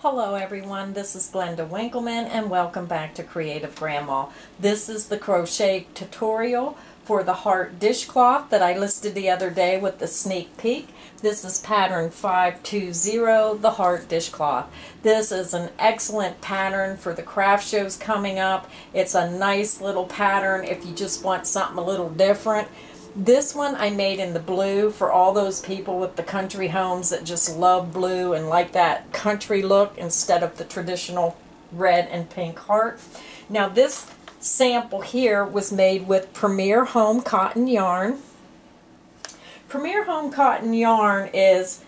Hello everyone, this is Glenda Winkleman and welcome back to Creative Grandma. This is the crochet tutorial for the Heart Dishcloth that I listed the other day with the sneak peek. This is pattern 520, the Heart Dishcloth. This is an excellent pattern for the craft shows coming up. It's a nice little pattern if you just want something a little different. This one I made in the blue for all those people with the country homes that just love blue and like that country look instead of the traditional red and pink heart. Now this sample here was made with Premier Home cotton yarn. Premier Home cotton yarn it's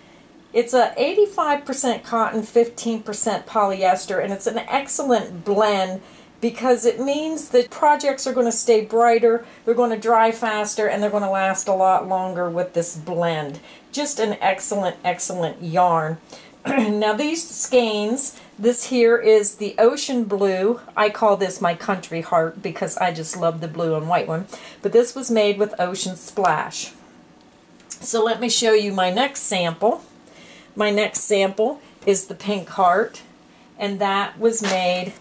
a 85% cotton, 15% polyester, and it's an excellent blend because it means that projects are going to stay brighter, they're going to dry faster, and they're going to last a lot longer with this blend. Just an excellent, excellent yarn. Now these skeins, this here is the ocean blue. I call this my country heart because I just love the blue and white one. But this was made with Ocean Splash. So let me show you my next sample. My next sample is the pink heart, and that was made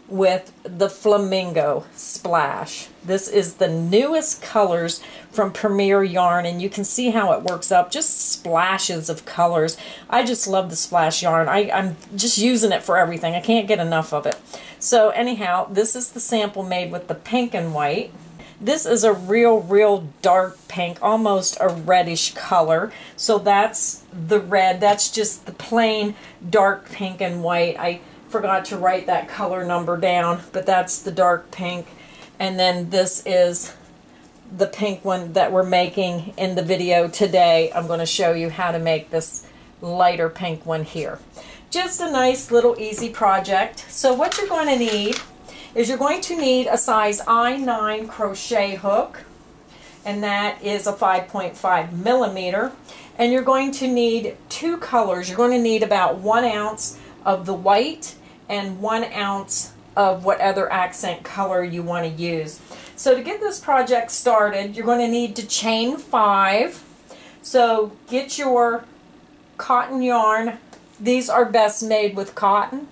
with the Flamingo Splash. This is the newest colors from Premier Yarn, and you can see how it works up, just splashes of colors. I just love the splash yarn. I'm just using it for everything. I can't get enough of it. So anyhow, this is the sample made with the pink and white. This is a real dark pink, almost a reddish color. So that's the red. That's just the plain dark pink and white. I forgot to write that color number down, but that's the dark pink. And then this is the pink one that we're making in the video today. I'm going to show you how to make this lighter pink one here. Just a nice little easy project. So what you're going to need is you're going to need a size I9 crochet hook, and that is a 5.5 millimeter. And you're going to need two colors. You're going to need about 1 ounce of the white and 1 ounce of what other accent color you want to use. So to get this project started, you're going to need to chain 5. So get your cotton yarn. These are best made with cotton.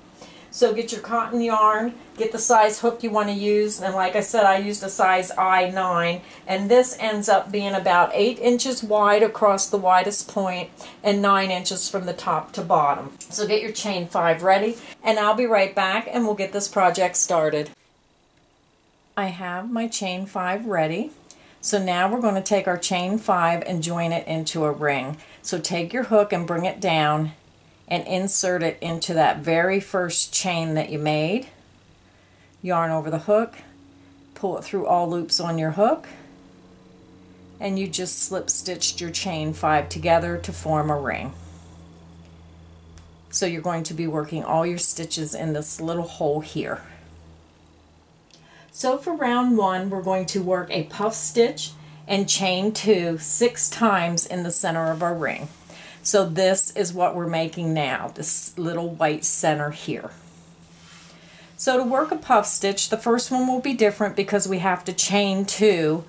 So get your cotton yarn, get the size hook you want to use, and like I said, I used a size I9, and this ends up being about 8 inches wide across the widest point and 9 inches from the top to bottom. So get your chain 5 ready, and I'll be right back and we'll get this project started. I have my chain 5 ready. So now we're going to take our chain 5 and join it into a ring. So take your hook and bring it down and insert it into that very first chain that you made. Yarn over the hook, pull it through all loops on your hook, and you just slip stitched your chain 5 together to form a ring. So you're going to be working all your stitches in this little hole here. So for round 1, we're going to work a puff stitch and chain 2 6 times in the center of our ring. So this is what we're making now, this little white center here. So to work a puff stitch, the first one will be different because we have to chain 2,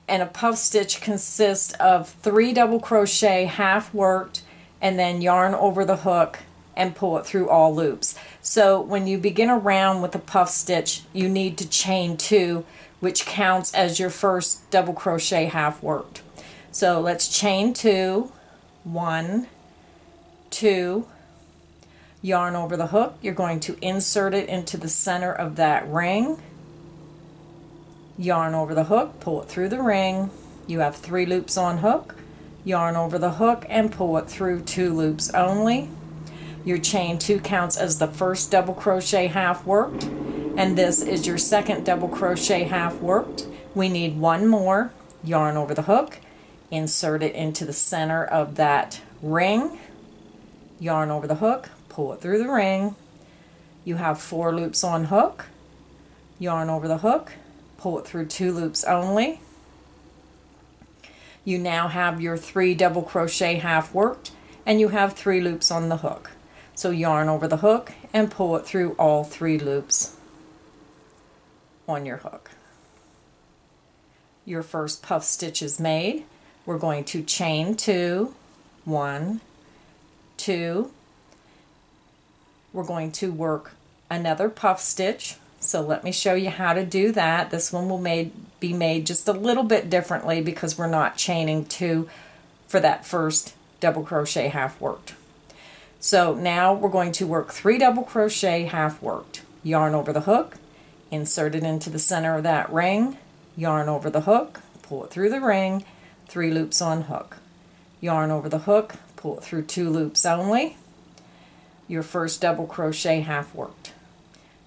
and a puff stitch consists of 3 double crochet half worked and then yarn over the hook and pull it through all loops. So when you begin a round with a puff stitch, you need to chain 2, which counts as your first double crochet half worked. So let's chain 2, 1, 2, yarn over the hook. You're going to insert it into the center of that ring, yarn over the hook, pull it through the ring. You have 3 loops on hook, yarn over the hook and pull it through 2 loops only. Your chain 2 counts as the first double crochet half worked, and this is your second double crochet half worked. We need 1 more, yarn over the hook, insert it into the center of that ring, yarn over the hook, pull it through the ring. You have 4 loops on hook, yarn over the hook, pull it through 2 loops only. You now have your 3 double crochet half worked, and you have 3 loops on the hook. So yarn over the hook and pull it through all 3 loops on your hook. Your first puff stitch is made. We're going to chain 2, 1, 2, we're going to work another puff stitch. So let me show you how to do that. This one will be made just a little bit differently because we're not chaining 2 for that first double crochet half worked. So now we're going to work 3 double crochet half worked. Yarn over the hook, insert it into the center of that ring, yarn over the hook, pull it through the ring, 3 loops on hook. Yarn over the hook, pull it through 2 loops only. Your first double crochet half worked.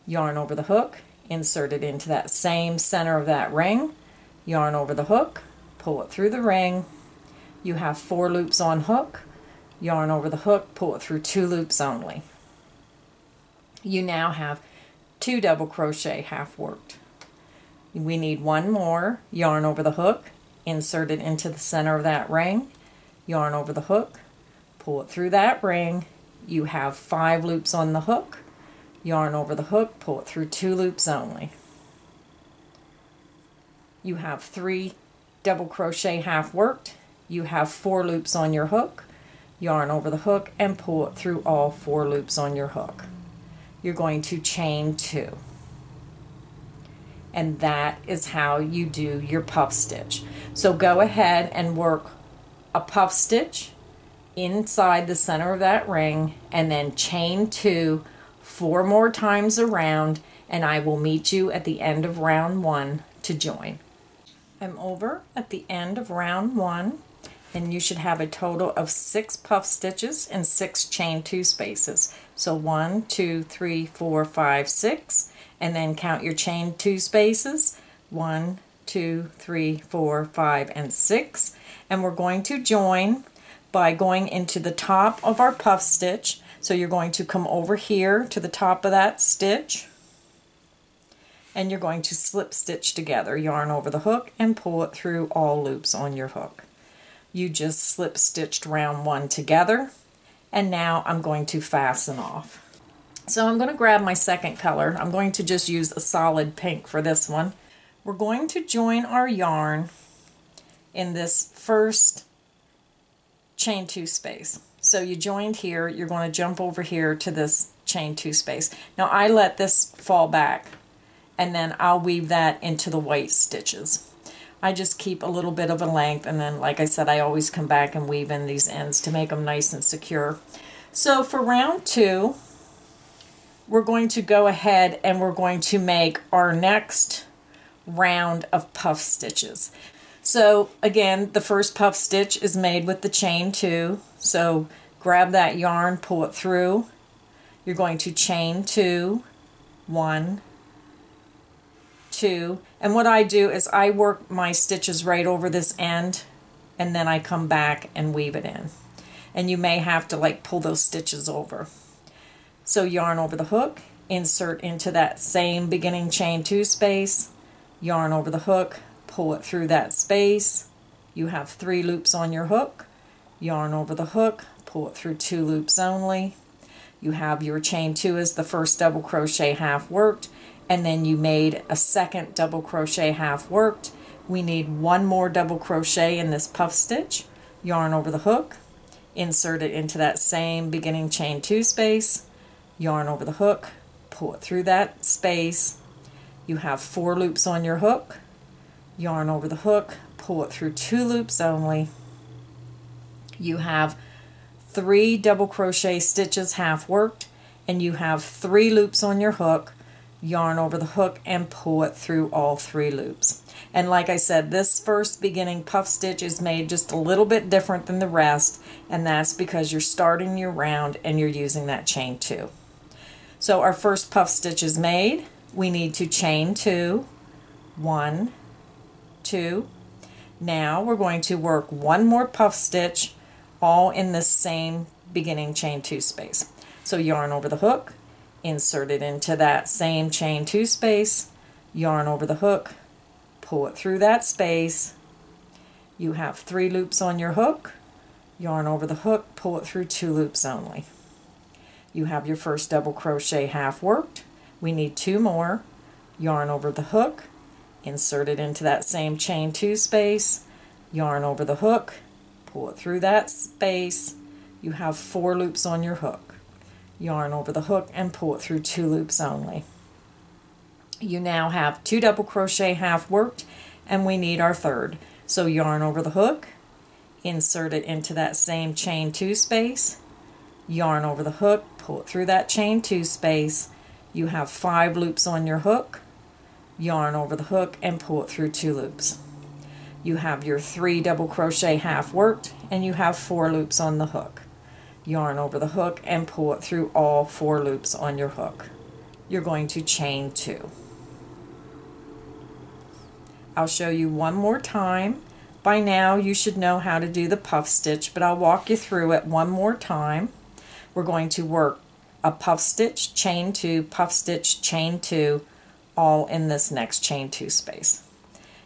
Yarn over the hook, insert it into that same center of that ring, yarn over the hook, pull it through the ring. You have 4 loops on hook, yarn over the hook, pull it through 2 loops only. You now have 2 double crochet half worked. We need 1 more, yarn over the hook, insert it into the center of that ring, yarn over the hook, pull it through that ring. You have 5 loops on the hook, yarn over the hook, pull it through 2 loops only. You have 3 double crochet half worked. You have 4 loops on your hook, yarn over the hook, and pull it through all 4 loops on your hook. You're going to chain 2. And that is how you do your puff stitch. So go ahead and work a puff stitch inside the center of that ring and then chain 2 4 more times around, and I will meet you at the end of round 1 to join. I'm over at the end of round 1, and you should have a total of 6 puff stitches and 6 chain 2 spaces. So 1, 2, 3, 4, 5, 6, and then count your chain 2 spaces. 1, 2, 3, 4, 5, and 6. And we're going to join by going into the top of our puff stitch. So you're going to come over here to the top of that stitch, and you're going to slip stitch together, yarn over the hook, and pull it through all loops on your hook. You just slip stitched round 1 together, and now I'm going to fasten off. So I'm going to grab my second color. I'm going to just use a solid pink for this one. We're going to join our yarn in this first chain 2 space. So you joined here, you're going to jump over here to this chain 2 space. Now I let this fall back, and then I'll weave that into the white stitches. I just keep a little bit of a length, and then like I said, I always come back and weave in these ends to make them nice and secure. So for round 2, we're going to go ahead and we're going to make our next round of puff stitches. So again, the first puff stitch is made with the chain 2. So grab that yarn, pull it through. You're going to chain 2, 1, 2, and what I do is I work my stitches right over this end, and then I come back and weave it in. And you may have to like pull those stitches over. So yarn over the hook, insert into that same beginning chain 2 space, yarn over the hook, pull it through that space. You have 3 loops on your hook, yarn over the hook, pull it through 2 loops only. You have your chain 2 as the first double crochet half worked, and then you made a second double crochet half worked. We need 1 more double crochet in this puff stitch, yarn over the hook, insert it into that same beginning chain 2 space, yarn over the hook, pull it through that space. You have 4 loops on your hook, yarn over the hook, pull it through 2 loops only. You have 3 double crochet stitches half worked, and you have 3 loops on your hook, yarn over the hook, and pull it through all 3 loops. And like I said, this first beginning puff stitch is made just a little bit different than the rest, and that's because you're starting your round and you're using that chain 2. So our first puff stitch is made. We need to chain 2, 1, 2. Now we're going to work 1 more puff stitch all in the same beginning chain 2 space. So yarn over the hook, insert it into that same chain 2 space, yarn over the hook, pull it through that space. You have 3 loops on your hook, yarn over the hook, pull it through 2 loops only. You have your first double crochet half worked. We need 2 more, yarn over the hook, insert it into that same chain 2 space, yarn over the hook, pull it through that space. You have 4 loops on your hook, yarn over the hook, and pull it through 2 loops only. You now have 2 double crochet half worked, and we need our third. So yarn over the hook, insert it into that same chain 2 space, yarn over the hook, pull it through that chain 2 space. You have 5 loops on your hook, yarn over the hook, and pull it through 2 loops. You have your 3 double crochet half worked, and you have 4 loops on the hook. Yarn over the hook and pull it through all 4 loops on your hook. You're going to chain 2. I'll show you one more time. By now you should know how to do the puff stitch, but I'll walk you through it one more time. We're going to work a puff stitch, chain 2, puff stitch, chain 2, all in this next chain 2 space.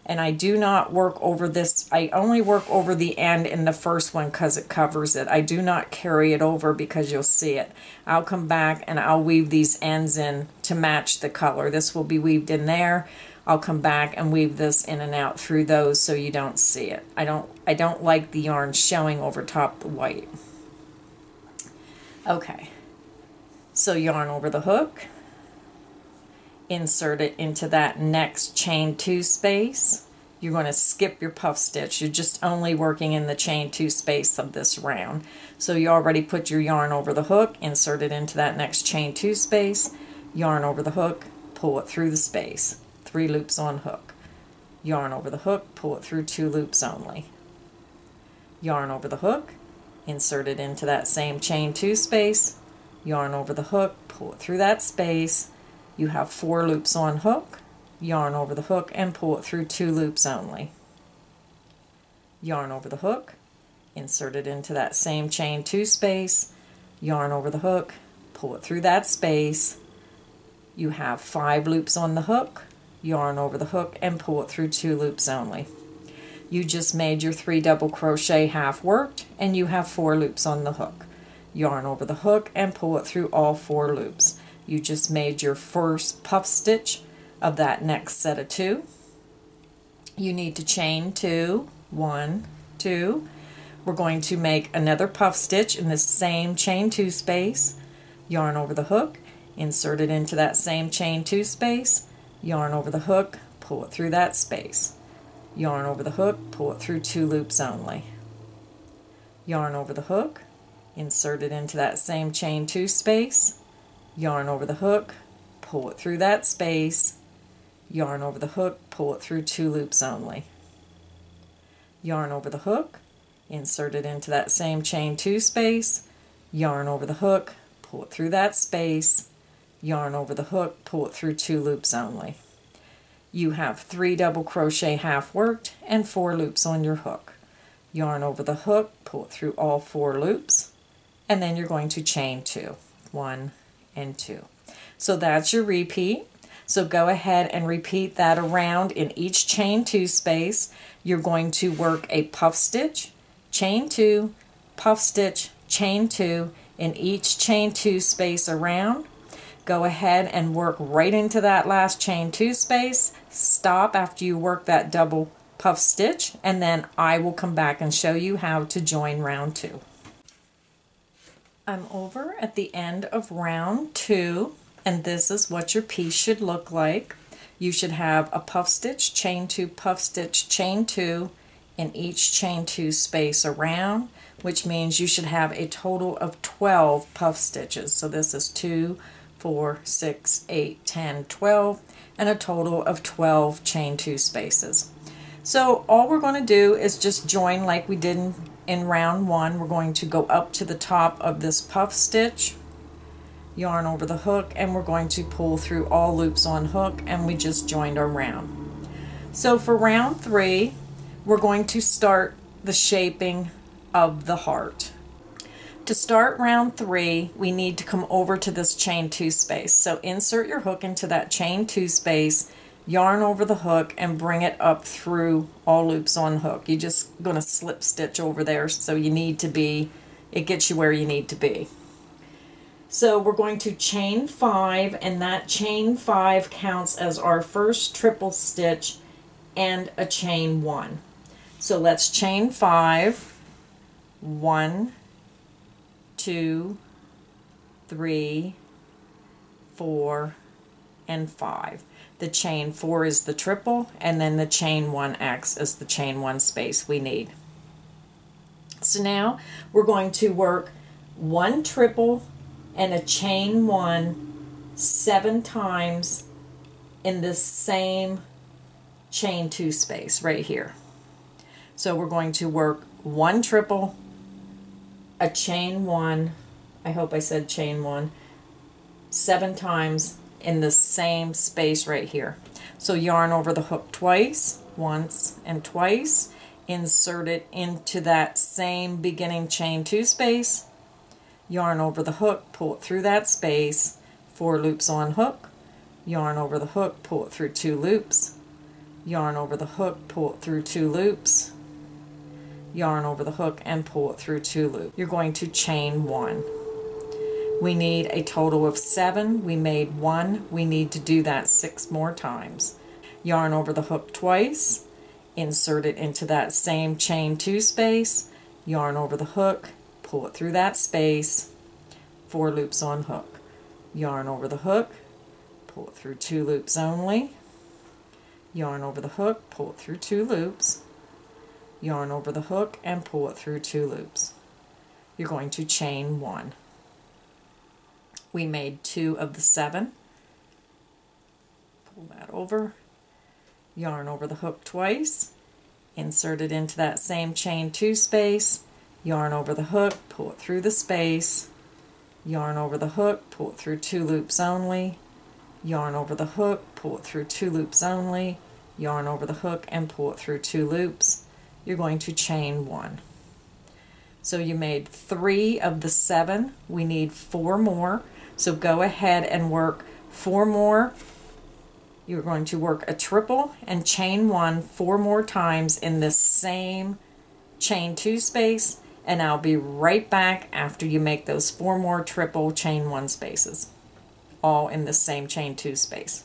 And I do not work over this, I only work over the end in the first one because it covers it. I do not carry it over because you'll see it. I'll come back and I'll weave these ends in to match the color. This will be weaved in there. I'll come back and weave this in and out through those so you don't see it. I don't like the yarn showing over top the white. Okay, so yarn over the hook, insert it into that next chain 2 space. You're going to skip your puff stitch. You're just only working in the chain 2 space of this round. So you already put your yarn over the hook, insert it into that next chain 2 space, yarn over the hook, pull it through the space. 3 loops on hook. Yarn over the hook, pull it through 2 loops only. Yarn over the hook, insert it into that same chain 2 space, yarn over the hook, pull it through that space. You have 4 loops on hook, yarn over the hook, and pull it through 2 loops only. Yarn over the hook, insert it into that same chain 2 space, yarn over the hook, pull it through that space. You have 5 loops on the hook, yarn over the hook, and pull it through 2 loops only. You just made your 3 double crochet half worked, and you have 4 loops on the hook. Yarn over the hook and pull it through all 4 loops. You just made your first puff stitch of that next set of 2. You need to chain 2, 1, 2. We're going to make another puff stitch in the same chain 2 space, yarn over the hook, insert it into that same chain 2 space, yarn over the hook, pull it through that space. Yarn over the hook, pull it through 2 loops only. Yarn over the hook, insert it into that same chain 2 space, yarn over the hook, pull it through that space, yarn over the hook, pull it through 2 loops only. Yarn over the hook, insert it into that same chain 2 space, yarn over the hook, pull it through that space, yarn over the hook, pull it through 2 loops only. You have 3 double crochet half worked and 4 loops on your hook. Yarn over the hook, pull it through all 4 loops, and then you're going to chain 2, 1 and 2. So that's your repeat. So go ahead and repeat that around in each chain 2 space. You're going to work a puff stitch, chain 2, puff stitch, chain 2 in each chain 2 space around. Go ahead and work right into that last chain 2 space. Stop after you work that double puff stitch, and then I will come back and show you how to join round 2. I'm over at the end of round 2, and this is what your piece should look like. You should have a puff stitch, chain 2, puff stitch, chain 2 in each chain 2 space around, which means you should have a total of 12 puff stitches. So this is 2, 4, 6, 8, 10, 12, and a total of 12 chain 2 spaces. So all we're going to do is just join like we did in round 1. We're going to go up to the top of this puff stitch, yarn over the hook, and we're going to pull through all loops on hook, and we just joined our round. So for round 3, we're going to start the shaping of the heart. To start round 3, we need to come over to this chain 2 space. So insert your hook into that chain 2 space, yarn over the hook, and bring it up through all loops on hook. You're just going to slip stitch over there, so you need to be, it gets you where you need to be. So we're going to chain 5, and that chain 5 counts as our first triple stitch and a chain 1. So let's chain 5, 1, 2, 3, 4, and 5. The chain 4 is the triple, and then the chain 1 acts as the chain 1 space we need. So now we're going to work 1 triple and a chain 1 7 times in this same chain 2 space right here. So we're going to work 1 triple, a chain 1, I hope I said chain 1, 7 times in the same space right here. So yarn over the hook twice, once and twice, insert it into that same beginning chain 2 space, yarn over the hook, pull it through that space, 4 loops on hook, yarn over the hook, pull it through 2 loops, yarn over the hook, pull it through 2 loops, yarn over the hook, and pull it through 2 loops. You're going to chain 1. We need a total of 7. We made 1. We need to do that 6 more times. Yarn over the hook twice, insert it into that same chain 2 space, yarn over the hook, pull it through that space, 4 loops on hook, yarn over the hook, pull it through 2 loops only, yarn over the hook, pull it through 2 loops, yarn over the hook, and pull it through 2 loops. You're going to chain 1. We made 2 of the 7. Pull that over, yarn over the hook twice, insert it into that same chain 2 space, yarn over the hook, pull it through the space, yarn over the hook, pull it through 2 loops only, yarn over the hook, pull it through 2 loops only, yarn over the hook, and pull it through 2 loops. You're going to chain 1. So you made 3 of the 7. We need 4 more. So go ahead and work 4 more. You're going to work a triple and chain 1 4 more times in this same chain 2 space, and I'll be right back after you make those 4 more triple chain 1 spaces, all in the same chain 2 space.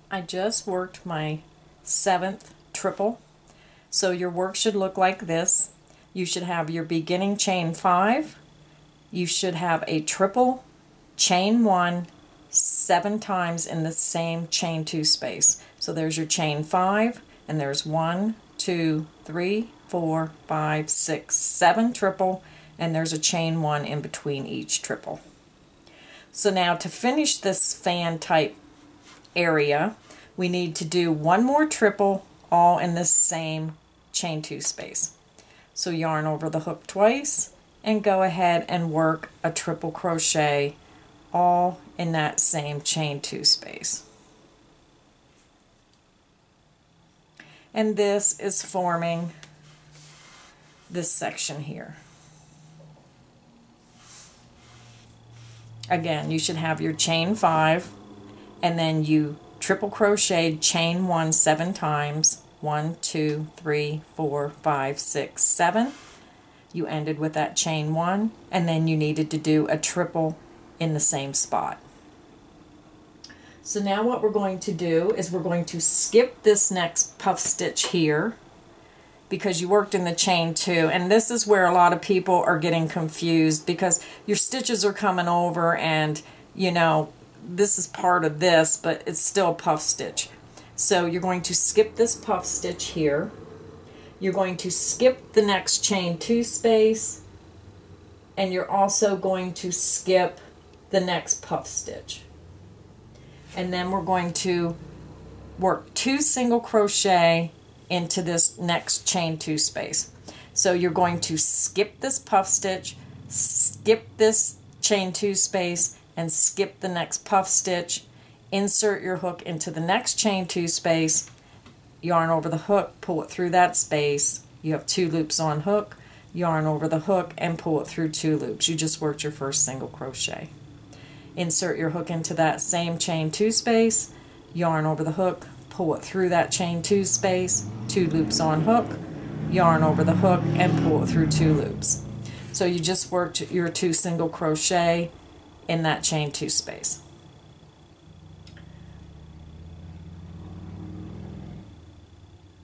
I just worked my 7th triple. So your work should look like this. You should have your beginning chain 5. You should have a triple, chain 1, 7 times in the same chain 2 space. So there's your chain 5, and there's 1, 2, 3, 4, 5, 6, 7 triple, and there's a chain 1 in between each triple. So now to finish this fan type area, we need to do 1 more triple, all in this same chain 2 space. So yarn over the hook twice and go ahead and work a triple crochet all in that same chain 2 space. And this is forming this section here. Again, you should have your chain 5, and then you triple crocheted chain 1 7 times. 1, 2, 3, 4, 5, 6, 7. You ended with that chain 1, and then you needed to do a triple in the same spot. So now what we're going to do is we're going to skip this next puff stitch here because you worked in the chain 2, and this is where a lot of people are getting confused because your stitches are coming over and you know this is part of this, but it's still a puff stitch. So you're going to skip this puff stitch here. You're going to skip the next chain 2 space, and you're also going to skip the next puff stitch. And then we're going to work 2 single crochet into this next chain 2 space. So you're going to skip this puff stitch, skip this chain 2 space, and skip the next puff stitch. Insert your hook into the next chain 2 space, yarn over the hook, pull it through that space. You have 2 loops on hook, yarn over the hook, and pull it through 2 loops. You just worked your first single crochet. Insert your hook into that same chain 2 space, yarn over the hook, pull it through that chain 2 space, 2 loops on hook, yarn over the hook, and pull it through 2 loops. So you just worked your 2 single crochet in that chain 2 space.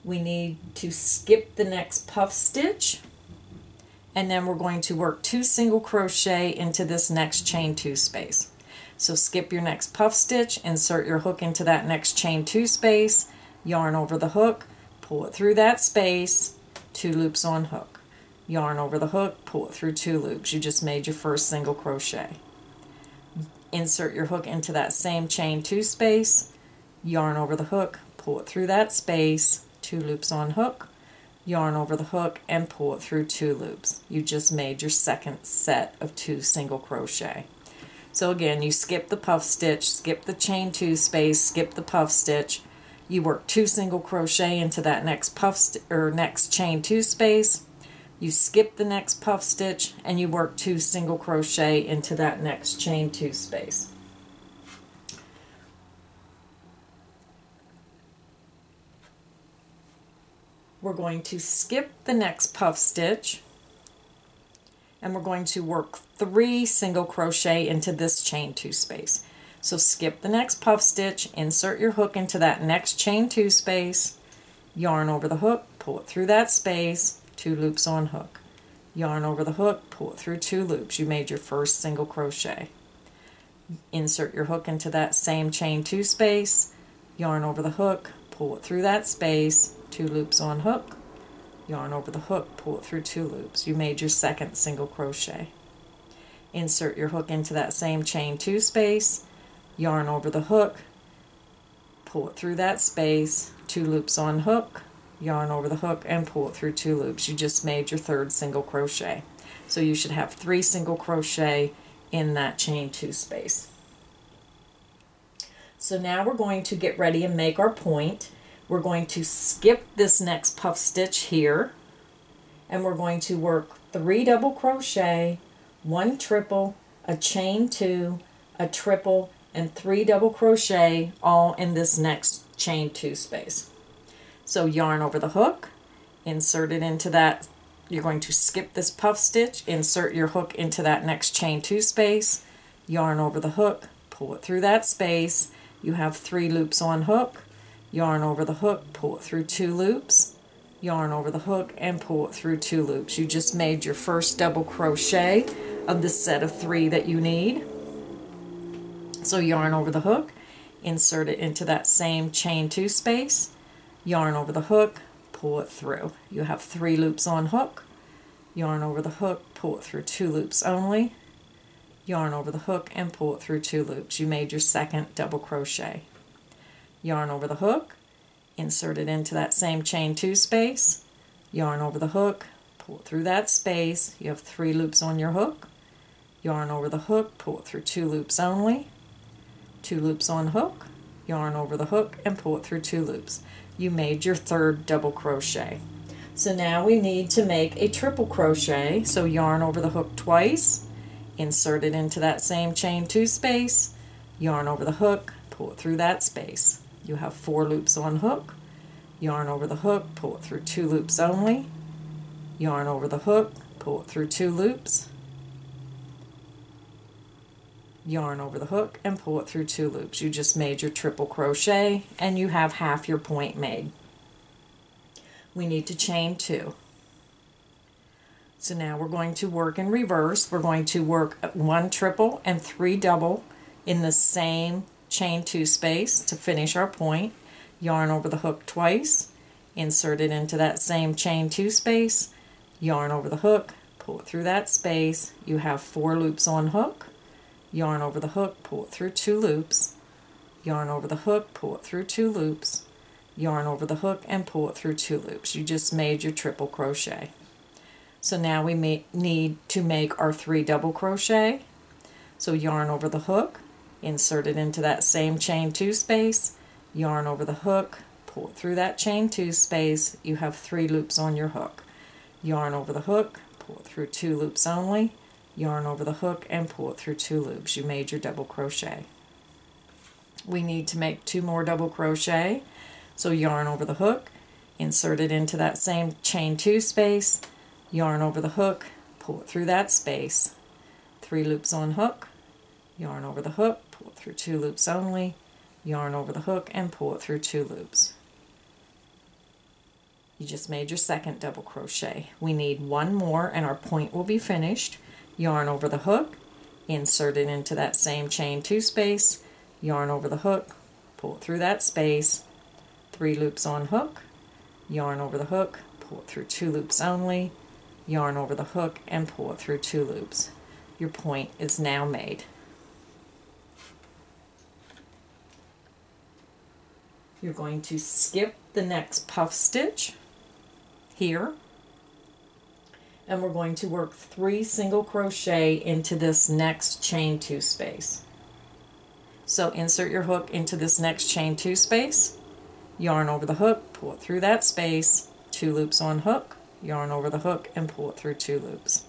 We need to skip the next puff stitch, and then we're going to work 2 single crochet into this next chain 2 space. So skip your next puff stitch, insert your hook into that next chain 2 space, yarn over the hook, pull it through that space, 2 loops on hook. Yarn over the hook, pull it through 2 loops. You just made your first single crochet. Insert your hook into that same chain 2 space, yarn over the hook, pull it through that space, 2 loops on hook, yarn over the hook, and pull it through 2 loops. You just made your second set of 2 single crochet. So again, you skip the puff stitch, skip the chain 2 space, skip the puff stitch. You work 2 single crochet into that next next chain 2 space. You skip the next puff stitch and you work 2 single crochet into that next chain 2 space. We're going to skip the next puff stitch and we're going to work 3 single crochet into this chain 2 space. So skip the next puff stitch, insert your hook into that next chain 2 space, yarn over the hook, pull it through that space, 2 loops on hook. Yarn over the hook, pull it through 2 loops. You made your first single crochet. Insert your hook into that same chain 2 space, yarn over the hook, pull it through that space, 2 loops on hook, yarn over the hook, pull it through 2 loops. You made your second single crochet. Insert your hook into that same chain 2 space, yarn over the hook, pull it through that space, 2 loops on hook, yarn over the hook, and pull it through 2 loops. You just made your third single crochet. So you should have 3 single crochet in that chain 2 space. So now we're going to get ready and make our point. We're going to skip this next puff stitch here, and we're going to work 3 double crochet, 1 triple, a chain 2, a triple, and 3 double crochet all in this next chain 2 space. So yarn over the hook, insert it into that. You're going to skip this puff stitch, insert your hook into that next chain 2 space, yarn over the hook, pull it through that space. You have 3 loops on hook, yarn over the hook, pull it through 2 loops, yarn over the hook, and pull it through 2 loops. You just made your first double crochet of the set of 3 that you need. So yarn over the hook, insert it into that same chain 2 space, yarn over the hook, pull it through. You have 3 loops on hook, yarn over the hook, pull it through 2 loops only, yarn over the hook, and pull it through 2 loops. You made your second double crochet. Yarn over the hook, insert it into that same chain 2 space, yarn over the hook, pull it through that space. You have 3 loops on your hook, yarn over the hook, pull it through 2 loops only, 2 loops on hook, yarn over the hook, and pull it through 2 loops. You made your third double crochet. So now we need to make a triple crochet. So yarn over the hook twice, insert it into that same chain 2 space, yarn over the hook, pull it through that space. You have 4 loops on hook, yarn over the hook, pull it through 2 loops only, yarn over the hook, pull it through 2 loops, yarn over the hook, and pull it through 2 loops. You just made your triple crochet and you have half your point made. We need to chain 2. So now we're going to work in reverse. We're going to work 1 triple and 3 double in the same chain 2 space to finish our point. Yarn over the hook twice, insert it into that same chain 2 space, yarn over the hook, pull it through that space. You have 4 loops on hook, yarn over the hook, pull it through 2 loops, yarn over the hook, pull it through 2 loops, yarn over the hook, and pull it through 2 loops. You just made your triple crochet. So now we need to make our 3 double crochet. So yarn over the hook, insert it into that same chain 2 space, yarn over the hook, pull it through that chain 2 space. You have 3 loops on your hook. Yarn over the hook, pull it through 2 loops only, yarn over the hook, and pull it through 2 loops. You made your double crochet. We need to make 2 more double crochet. So yarn over the hook, insert it into that same chain 2 space, yarn over the hook, pull it through that space, 3 loops on hook, yarn over the hook, pull it through 2 loops only, yarn over the hook, and pull it through 2 loops. You just made your second double crochet. We need one more and our point will be finished. Yarn over the hook, insert it into that same chain 2 space, yarn over the hook, pull it through that space, 3 loops on hook, yarn over the hook, pull it through 2 loops only, yarn over the hook and pull it through 2 loops. Your point is now made. You're going to skip the next puff stitch here, and we're going to work 3 single crochet into this next chain 2 space. So insert your hook into this next chain 2 space, yarn over the hook, pull it through that space, 2 loops on hook, yarn over the hook and pull it through 2 loops.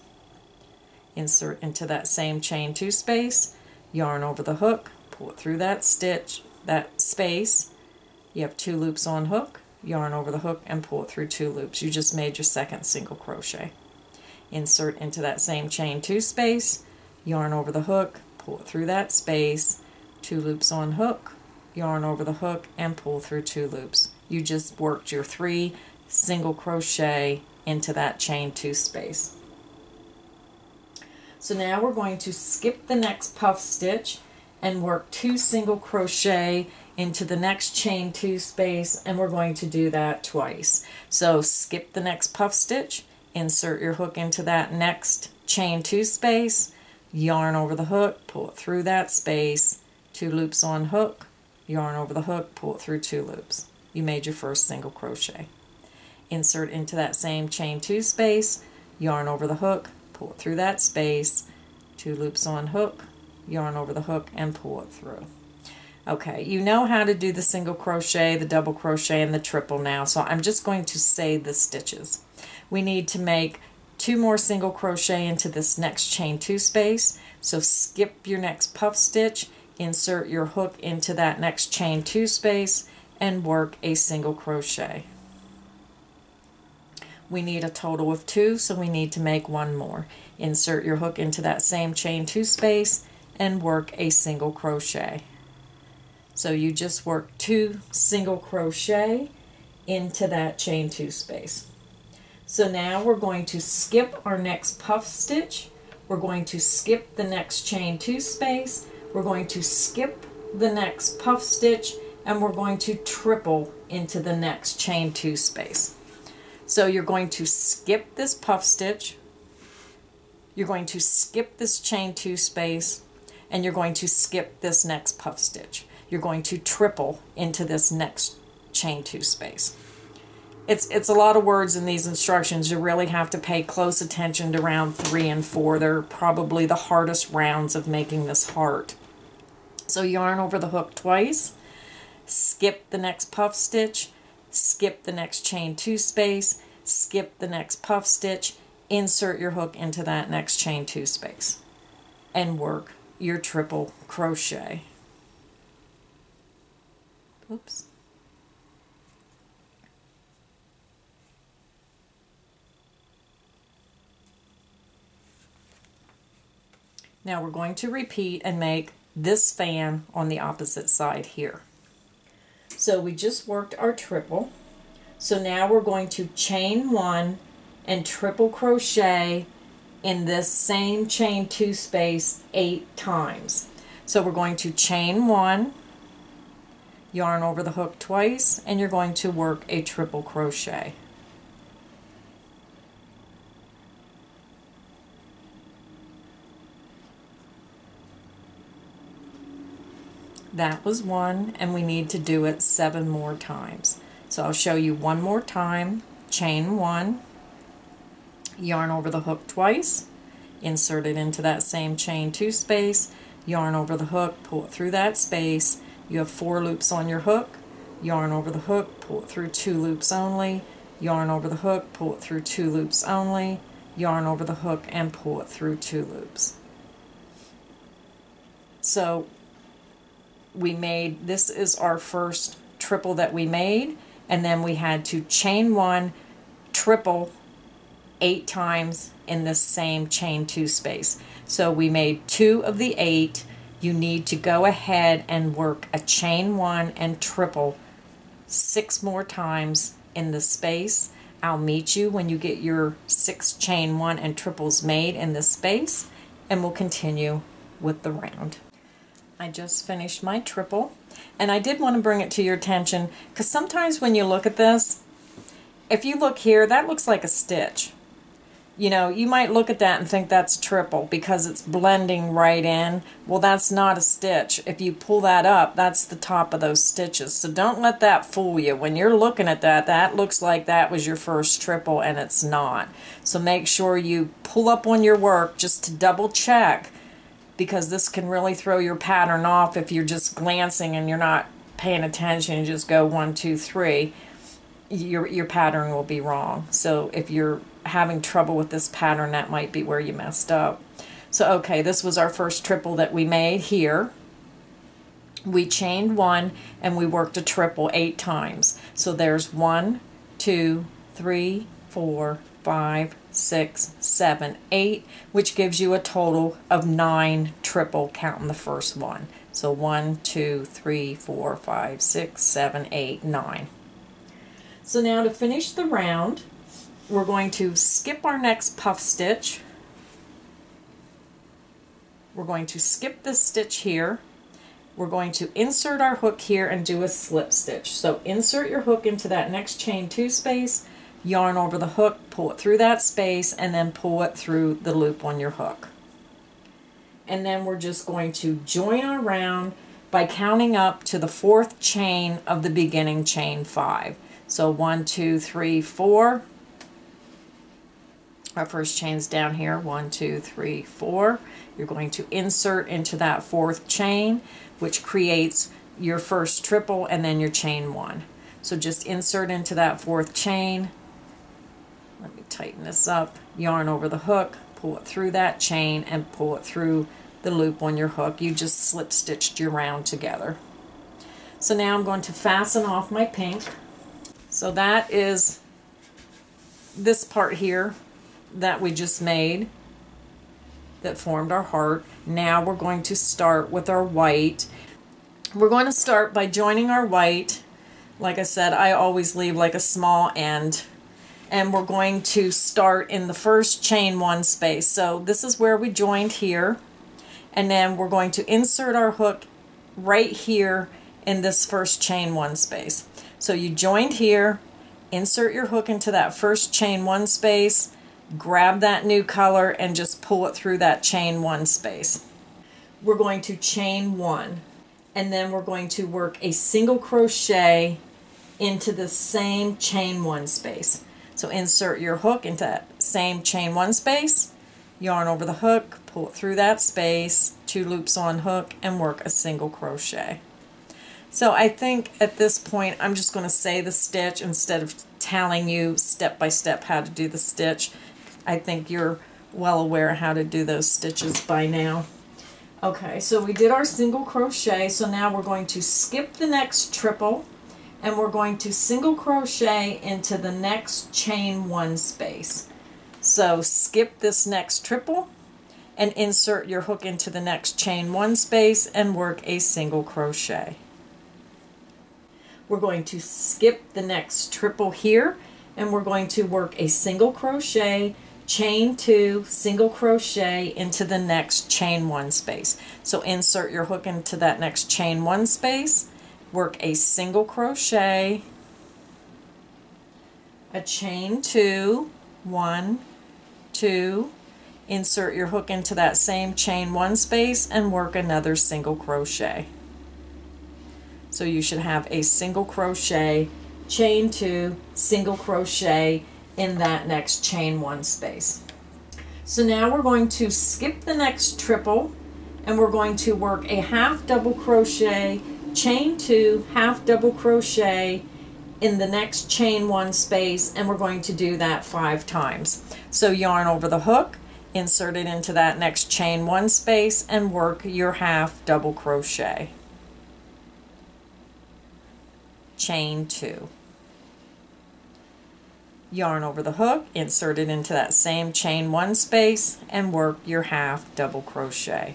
Insert into that same chain 2 space, yarn over the hook, pull it through that space. You have 2 loops on hook, yarn over the hook and pull it through 2 loops. You just made your second single crochet. Insert into that same chain 2 space, yarn over the hook, pull it through that space, 2 loops on hook, yarn over the hook and pull through 2 loops. You just worked your 3 single crochet into that chain 2 space. So now we're going to skip the next puff stitch and work 2 single crochet into the next chain 2 space, and we're going to do that twice. So skip the next puff stitch, insert your hook into that next chain 2 space, yarn over the hook, pull it through that space, 2 loops on hook, yarn over the hook, pull it through 2 loops. You made your first single crochet. Insert into that same chain 2 space, yarn over the hook, pull it through that space, 2 loops on hook, yarn over the hook and pull it through. Okay, you know how to do the single crochet, the double crochet, and the triple now, so I'm just going to say the stitches. We need to make 2 more single crochet into this next chain 2 space, so skip your next puff stitch, insert your hook into that next chain 2 space, and work a single crochet. We need a total of 2, so we need to make 1 more. Insert your hook into that same chain 2 space and work a single crochet. So you just work 2 single crochet into that chain 2 space. So now we're going to skip our next puff stitch. We're going to skip the next chain 2 space. We're going to skip the next puff stitch, and we're going to triple into the next chain 2 space. So you're going to skip this puff stitch, you're going to skip this chain 2 space, and you're going to skip this next puff stitch. You're going to triple into this next chain 2 space. It's a lot of words in these instructions. You really have to pay close attention to round 3 and 4. They're probably the hardest rounds of making this heart. So yarn over the hook twice, skip the next puff stitch, skip the next chain 2 space, skip the next puff stitch, insert your hook into that next chain 2 space, and work your triple crochet. Oops. Now we're going to repeat and make this fan on the opposite side here. So we just worked our triple. So now we're going to chain 1 and triple crochet in this same chain 2 space 8 times. So we're going to chain 1, yarn over the hook twice, and you're going to work a triple crochet. That was 1, and we need to do it 7 more times. So I'll show you one more time. Chain 1, yarn over the hook twice, insert it into that same chain 2 space, yarn over the hook, pull it through that space. You have 4 loops on your hook, yarn over the hook, pull it through 2 loops only, yarn over the hook, pull it through 2 loops only, yarn over the hook and pull it through 2 loops. So this is our first triple that we made, and then we had to chain 1, triple 8 times in this same chain 2 space. So we made 2 of the 8. You need to go ahead and work a chain 1 and triple 6 more times in the space I'll meet you when you get your 6 chain 1 and triples made in this space, and we'll continue with the round. I just finished my triple, and I did want to bring it to your attention because sometimes when you look at this, if you look here, that looks like a stitch. You know, you might look at that and think that's triple because it's blending right in. Well, that's not a stitch. If you pull that up, that's the top of those stitches. So don't let that fool you. When you're looking at that, that looks like that was your first triple, and it's not. So make sure you pull up on your work just to double check, because this can really throw your pattern off if you're just glancing and you're not paying attention and just go 1, 2, 3. Your pattern will be wrong. So if you're having trouble with this pattern, that might be where you messed up. So okay, this was our first triple that we made here. We chained 1 and we worked a triple 8 times. So there's 1, 2, 3, 4, 5, 6, 7, 8, which gives you a total of 9 triple counting the first one. So 1, 2, 3, 4, 5, 6, 7, 8, 9. So now to finish the round, we're going to skip our next puff stitch. We're going to skip this stitch here. We're going to insert our hook here and do a slip stitch. So insert your hook into that next chain 2 space, yarn over the hook, pull it through that space, and then pull it through the loop on your hook. And then we're just going to join our round by counting up to the 4th chain of the beginning chain 5. So 1, 2, 3, 4. Our first chain's down here, 1, 2, 3, 4. You're going to insert into that 4th chain, which creates your first triple and then your chain 1. So just insert into that 4th chain. Let me tighten this up. Yarn over the hook, pull it through that chain, and pull it through the loop on your hook. You just slip stitched your round together. So now I'm going to fasten off my pink. So that is this part here that we just made that formed our heart. Now we're going to start with our white. We're going to start by joining our white. Like I said, I always leave like a small end. And we're going to start in the first chain 1 space. So this is where we joined here. And then we're going to insert our hook right here in this first chain 1 space. So you joined here, insert your hook into that first chain 1 space, grab that new color and just pull it through that chain 1 space. We're going to chain 1, and then we're going to work a single crochet into the same chain 1 space. So insert your hook into that same chain 1 space, yarn over the hook, pull it through that space, 2 loops on hook, and work a single crochet. So I think at this point I'm just going to say the stitch instead of telling you step by step how to do the stitch. I think you're well aware how to do those stitches by now. Okay, so we did our single crochet, so now we're going to skip the next triple and we're going to single crochet into the next chain 1 space. So skip this next triple and insert your hook into the next chain 1 space and work a single crochet. We're going to skip the next triple here and we're going to work a single crochet, chain 2, single crochet into the next chain 1 space. So insert your hook into that next chain 1 space, work a single crochet, a chain 2, 1, 2, insert your hook into that same chain 1 space and work another single crochet. So you should have a single crochet, chain 2, single crochet in that next chain 1 space. So now we're going to skip the next triple and we're going to work a half double crochet, chain 2, half double crochet in the next chain 1 space, and we're going to do that 5 times. So yarn over the hook, insert it into that next chain 1 space and work your half double crochet. Chain 2. Yarn over the hook, insert it into that same chain 1 space and work your half double crochet.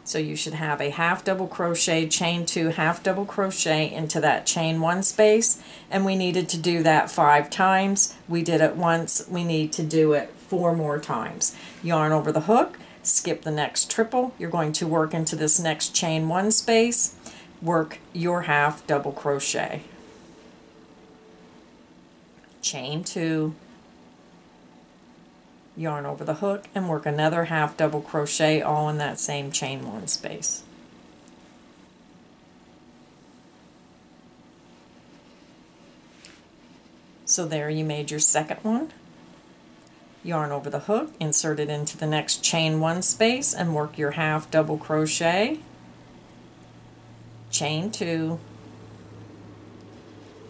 So you should have a half double crochet, chain 2, half double crochet into that chain 1 space, and we needed to do that 5 times. We did it once, we need to do it 4 more times. Yarn over the hook, skip the next triple. You're going to work into this next chain 1 space, work your half double crochet. Chain 2, yarn over the hook, and work another half double crochet all in that same chain 1 space. So there you made your second one. Yarn over the hook, insert it into the next chain 1 space and work your half double crochet. Chain 2,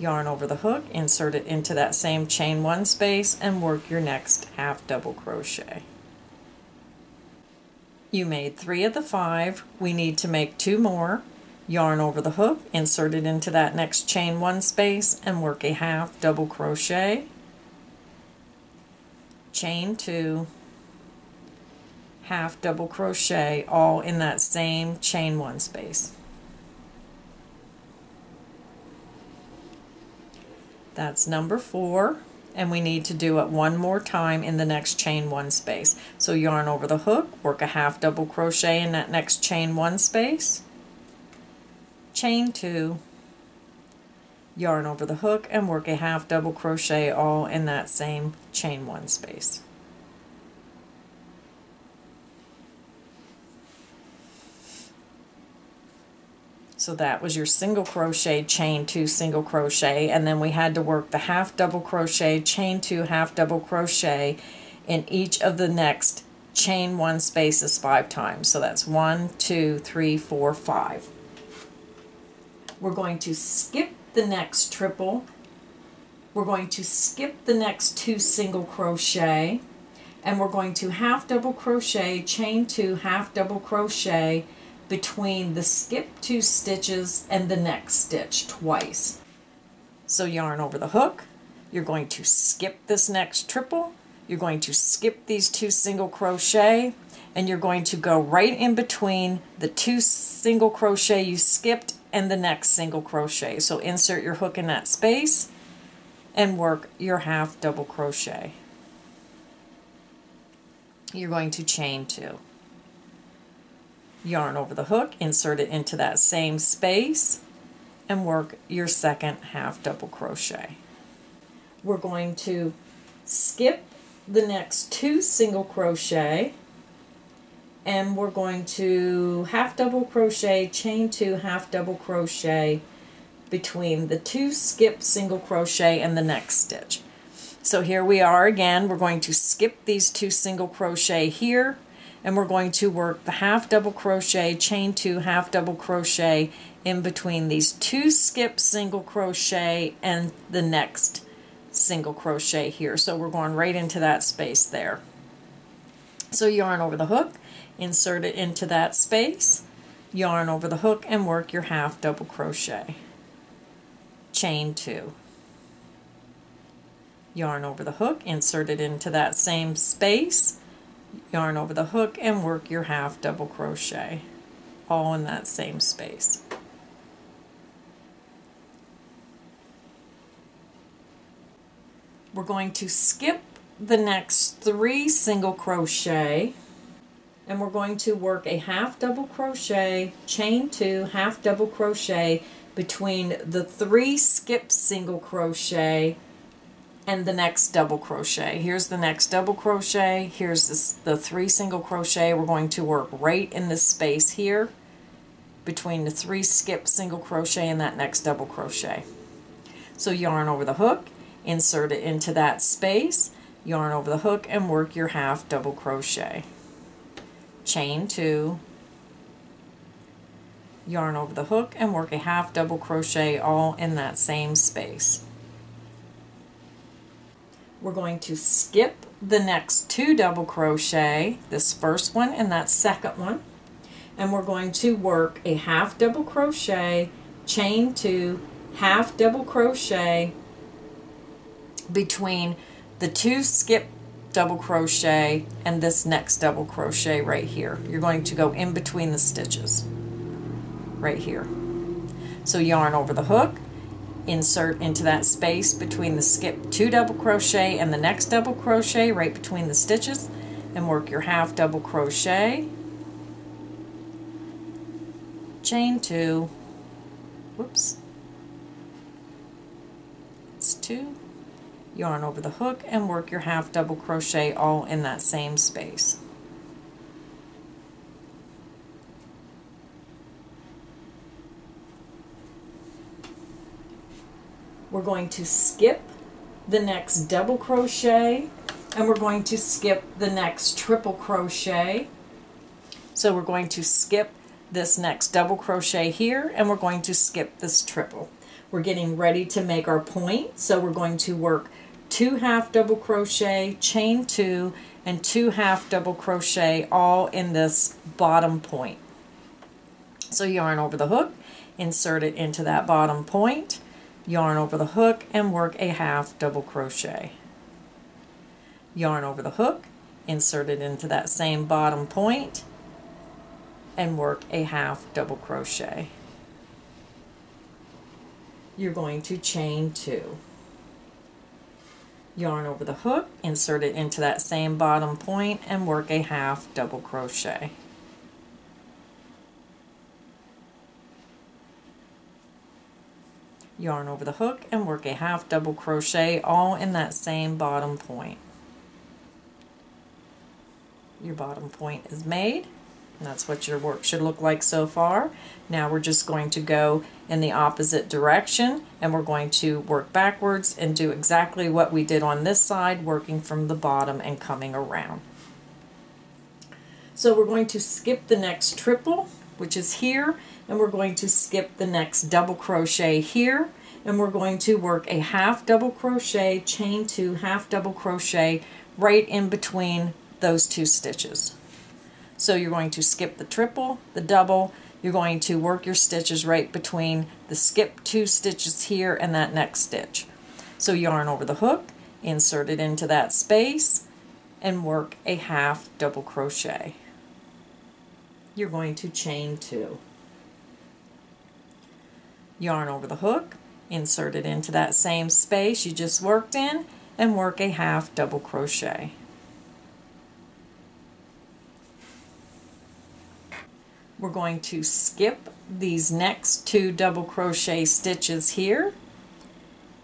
yarn over the hook, insert it into that same chain 1 space and work your next half double crochet. You made 3 of the 5. We need to make 2 more. Yarn over the hook, insert it into that next chain 1 space and work a half double crochet. Chain 2, half double crochet all in that same chain 1 space. That's number 4, and we need to do it 1 more time in the next chain 1 space. So yarn over the hook, work a half double crochet in that next chain 1 space, chain 2, yarn over the hook and work a half double crochet all in that same chain 1 space. So that was your single crochet, chain 2, single crochet, and then we had to work the half double crochet, chain 2, half double crochet in each of the next chain 1 spaces 5 times. So that's 1, 2, 3, 4, 5. We're going to skip the next triple. We're going to skip the next 2 single crochet, and we're going to half double crochet, chain 2, half double crochet between the skip 2 stitches and the next stitch twice. So yarn over the hook, you're going to skip this next triple, you're going to skip these 2 single crochet, and you're going to go right in between the 2 single crochet you skipped and the next single crochet. So insert your hook in that space and work your half double crochet. You're going to chain 2. Yarn over the hook, insert it into that same space and work your second half double crochet. We're going to skip the next 2 single crochet, and we're going to half double crochet, chain 2, half double crochet between the 2 skip single crochet and the next stitch. So here we are again. We're going to skip these 2 single crochet here, and we're going to work the half double crochet, chain 2, half double crochet in between these 2 skip single crochet and the next single crochet here. So we're going right into that space there. So yarn over the hook, insert it into that space, yarn over the hook and work your half double crochet. Chain 2. Yarn over the hook, insert it into that same space, yarn over the hook and work your half double crochet all in that same space. We're going to skip the next 3 single crochet, and we're going to work a half double crochet, chain 2, half double crochet between the 3 skip single crochet and the next double crochet. Here's the next double crochet, here's the 3 single crochet. We're going to work right in this space here between the 3 skip single crochet and that next double crochet. So yarn over the hook, insert it into that space, yarn over the hook and work your half double crochet. Chain 2, yarn over the hook and work a half double crochet all in that same space. We're going to skip the next 2 double crochet, this first one and that second one, and we're going to work a half double crochet, chain 2, half double crochet between the 2 skip double crochet and this next double crochet right here. You're going to go in between the stitches right here. So yarn over the hook, insert into that space between the skip 2 double crochet and the next double crochet right between the stitches, and work your half double crochet, chain 2, whoops, it's 2, yarn over the hook and work your half double crochet all in that same space. We're going to skip the next double crochet and we're going to skip the next triple crochet. So we're going to skip this next double crochet here and we're going to skip this triple. We're getting ready to make our point, so we're going to work 2 half double crochet, chain 2, and 2 half double crochet all in this bottom point. So yarn over the hook, insert it into that bottom point, yarn over the hook and work a half double crochet. Yarn over the hook, insert it into that same bottom point and work a half double crochet. You're going to chain 2. Yarn over the hook, insert it into that same bottom point and work a half double crochet. Yarn over the hook and work a half double crochet all in that same bottom point. Your bottom point is made, and that's what your work should look like so far. Now we're just going to go in the opposite direction and we're going to work backwards and do exactly what we did on this side, working from the bottom and coming around. So we're going to skip the next triple, which is here, and we're going to skip the next double crochet here, and we're going to work a half double crochet, chain 2, half double crochet right in between those 2 stitches. So you're going to skip the triple, the double, you're going to work your stitches right between the skip 2 stitches here and that next stitch. So yarn over the hook, insert it into that space, and work a half double crochet. You're going to chain 2. Yarn over the hook, insert it into that same space you just worked in, and work a half double crochet. We're going to skip these next 2 double crochet stitches here,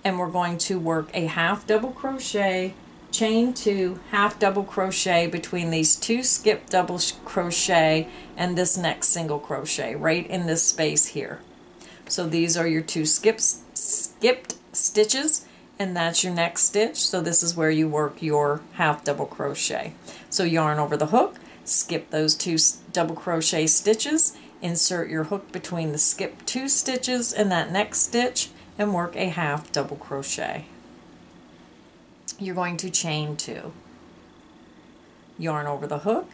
and we're going to work a half double crochet, chain 2, half double crochet between these 2 skip double crochet and this next single crochet right in this space here. So these are your 2 skipped stitches, and that's your next stitch. So this is where you work your half double crochet. So yarn over the hook, skip those 2 double crochet stitches, insert your hook between the skip 2 stitches and that next stitch, and work a half double crochet. You're going to chain 2. Yarn over the hook,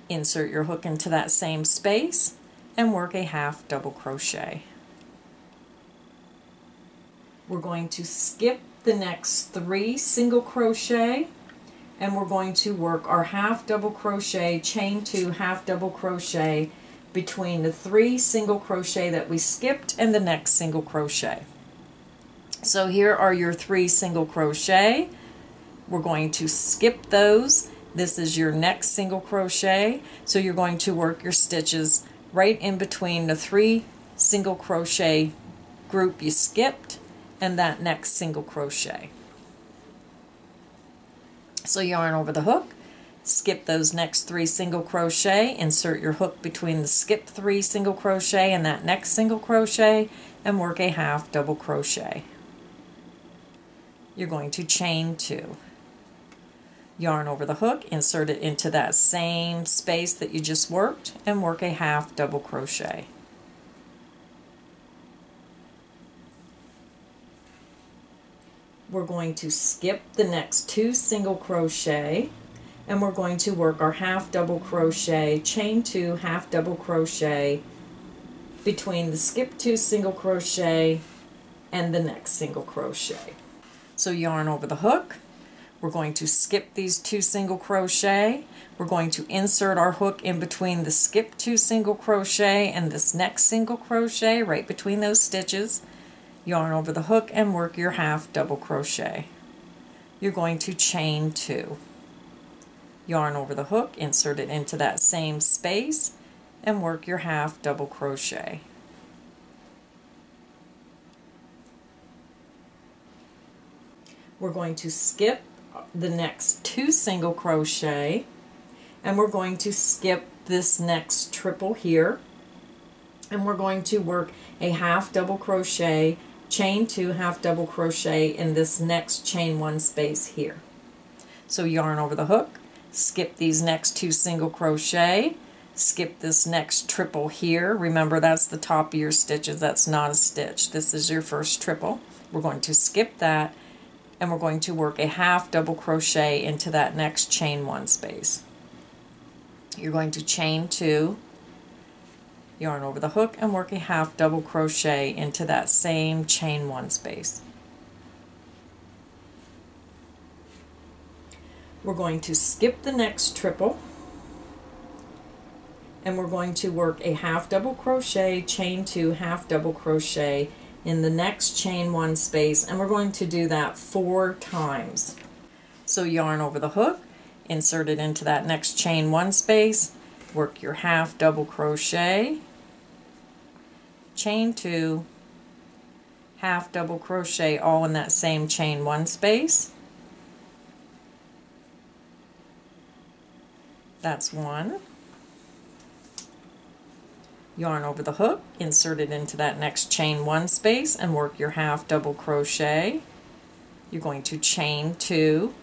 insert your hook into that same space, and work a half double crochet. We're going to skip the next 3 single crochet, and we're going to work our half double crochet, chain 2, half double crochet between the 3 single crochet that we skipped and the next single crochet. So here are your 3 single crochet. We're going to skip those. This is your next single crochet, so you're going to work your stitches right in between the 3 single crochet group you skipped and that next single crochet. So yarn over the hook, skip those next 3 single crochet, insert your hook between the skip 3 single crochet and that next single crochet, and work a half double crochet. You're going to chain 2. Yarn over the hook, insert it into that same space that you just worked, and work a half double crochet. We're going to skip the next 2 single crochet, and we're going to work our half double crochet, chain 2, half double crochet between the skip 2 single crochet and the next single crochet. So yarn over the hook, We're going to skip these 2 single crochet. We're going to insert our hook in between the skip 2 single crochet and this next single crochet right between those stitches. Yarn over the hook and work your half double crochet. You're going to chain 2. Yarn over the hook, insert it into that same space and work your half double crochet. We're going to skip the next 2 single crochet and we're going to skip this next triple here, and we're going to work a half double crochet, chain 2, half double crochet in this next chain 1 space here. So yarn over the hook, skip these next 2 single crochet, skip this next triple here. Remember, that's the top of your stitches, that's not a stitch. This is your first triple. We're going to skip that and we're going to work a half double crochet into that next chain 1 space. You're going to chain 2, yarn over the hook and work a half double crochet into that same chain 1 space. We're going to skip the next triple and we're going to work a half double crochet, chain 2, half double crochet in the next chain 1 space, and we're going to do that 4 times. So yarn over the hook, insert it into that next chain 1 space, work your half double crochet, chain 2, half double crochet, all in that same chain 1 space. That's 1. Yarn over the hook, insert it into that next chain 1 space and work your half double crochet. You're going to chain 2,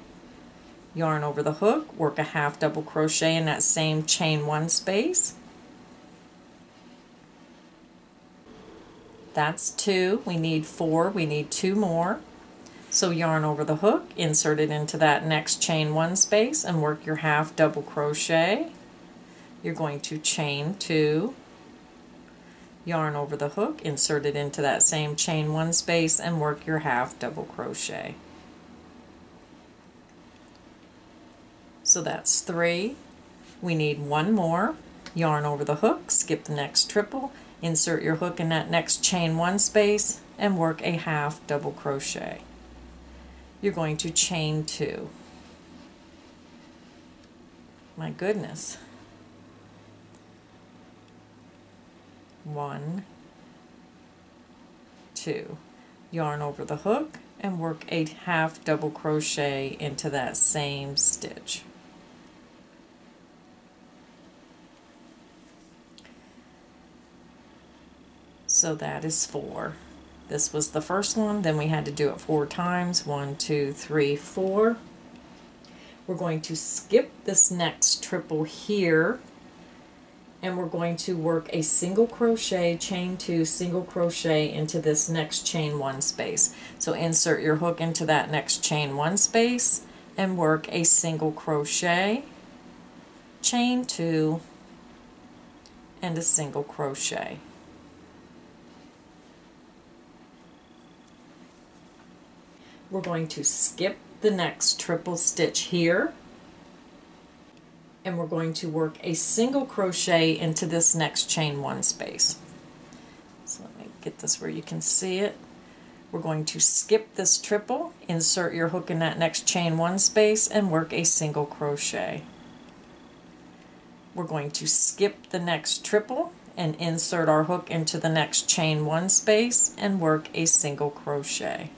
yarn over the hook, work a half double crochet in that same chain 1 space. That's 2. We need 4. We need 2 more. So yarn over the hook, insert it into that next chain 1 space and work your half double crochet. You're going to chain 2, yarn over the hook, insert it into that same chain 1 space and work your half double crochet. So that's 3. We need 1 more. Yarn over the hook, skip the next triple, insert your hook in that next chain 1 space and work a half double crochet. You're going to chain 2. My goodness. 1, 2. Yarn over the hook and work a half double crochet into that same stitch. So that is 4. This was the first one, then we had to do it 4 times. 1, 2, 3, 4. We're going to skip this next triple here and we're going to work a single crochet, chain 2, single crochet into this next chain 1 space. So insert your hook into that next chain 1 space and work a single crochet, chain 2, and a single crochet. We're going to skip the next triple stitch here and we're going to work a single crochet into this next chain 1 space. So let me get this where you can see it. We're going to skip this triple, insert your hook in that next chain 1 space and work a single crochet. We're going to skip the next triple and insert our hook into the next chain 1 space and work a single crochet.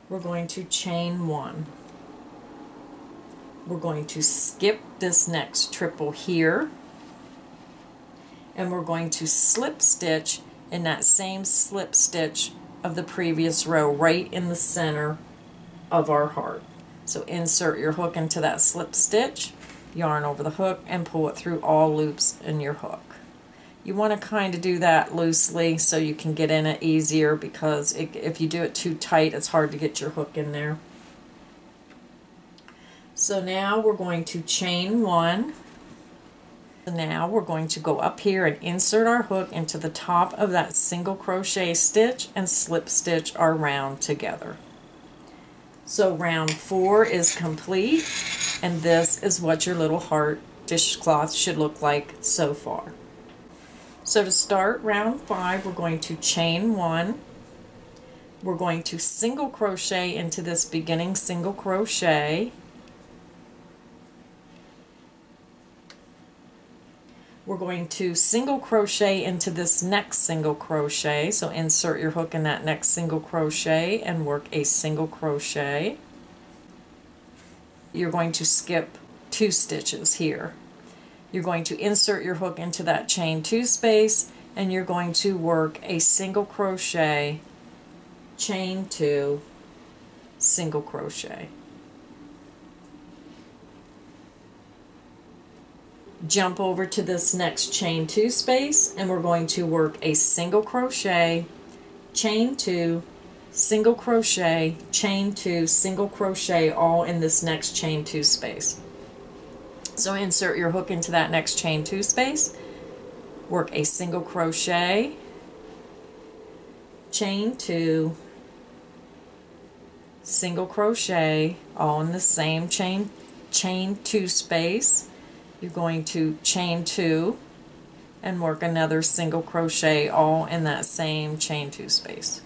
We're going to chain 1. We're going to skip this next triple here and we're going to slip stitch in that same slip stitch of the previous row right in the center of our heart. So insert your hook into that slip stitch, yarn over the hook and pull it through all loops in your hook. You want to kind of do that loosely so you can get in it easier, because if you do it too tight, it's hard to get your hook in there. So now we're going to chain 1, Now we're going to go up here and insert our hook into the top of that single crochet stitch and slip stitch our round together. So round 4 is complete, and this is what your little heart dishcloth should look like so far. So to start round 5, we're going to chain 1. We're going to single crochet into this beginning single crochet. We're going to single crochet into this next single crochet, so insert your hook in that next single crochet and work a single crochet. You're going to skip 2 stitches here. You're going to insert your hook into that chain 2 space, and you're going to work a single crochet, chain 2, single crochet. Jump over to this next chain 2 space, and we're going to work a single crochet, chain 2, single crochet, chain 2, single crochet, all in this next chain 2 space. So insert your hook into that next chain 2 space, work a single crochet, chain 2, single crochet, all in the same chain 2 space. You're going to chain 2 and work another single crochet, all in that same chain 2 space.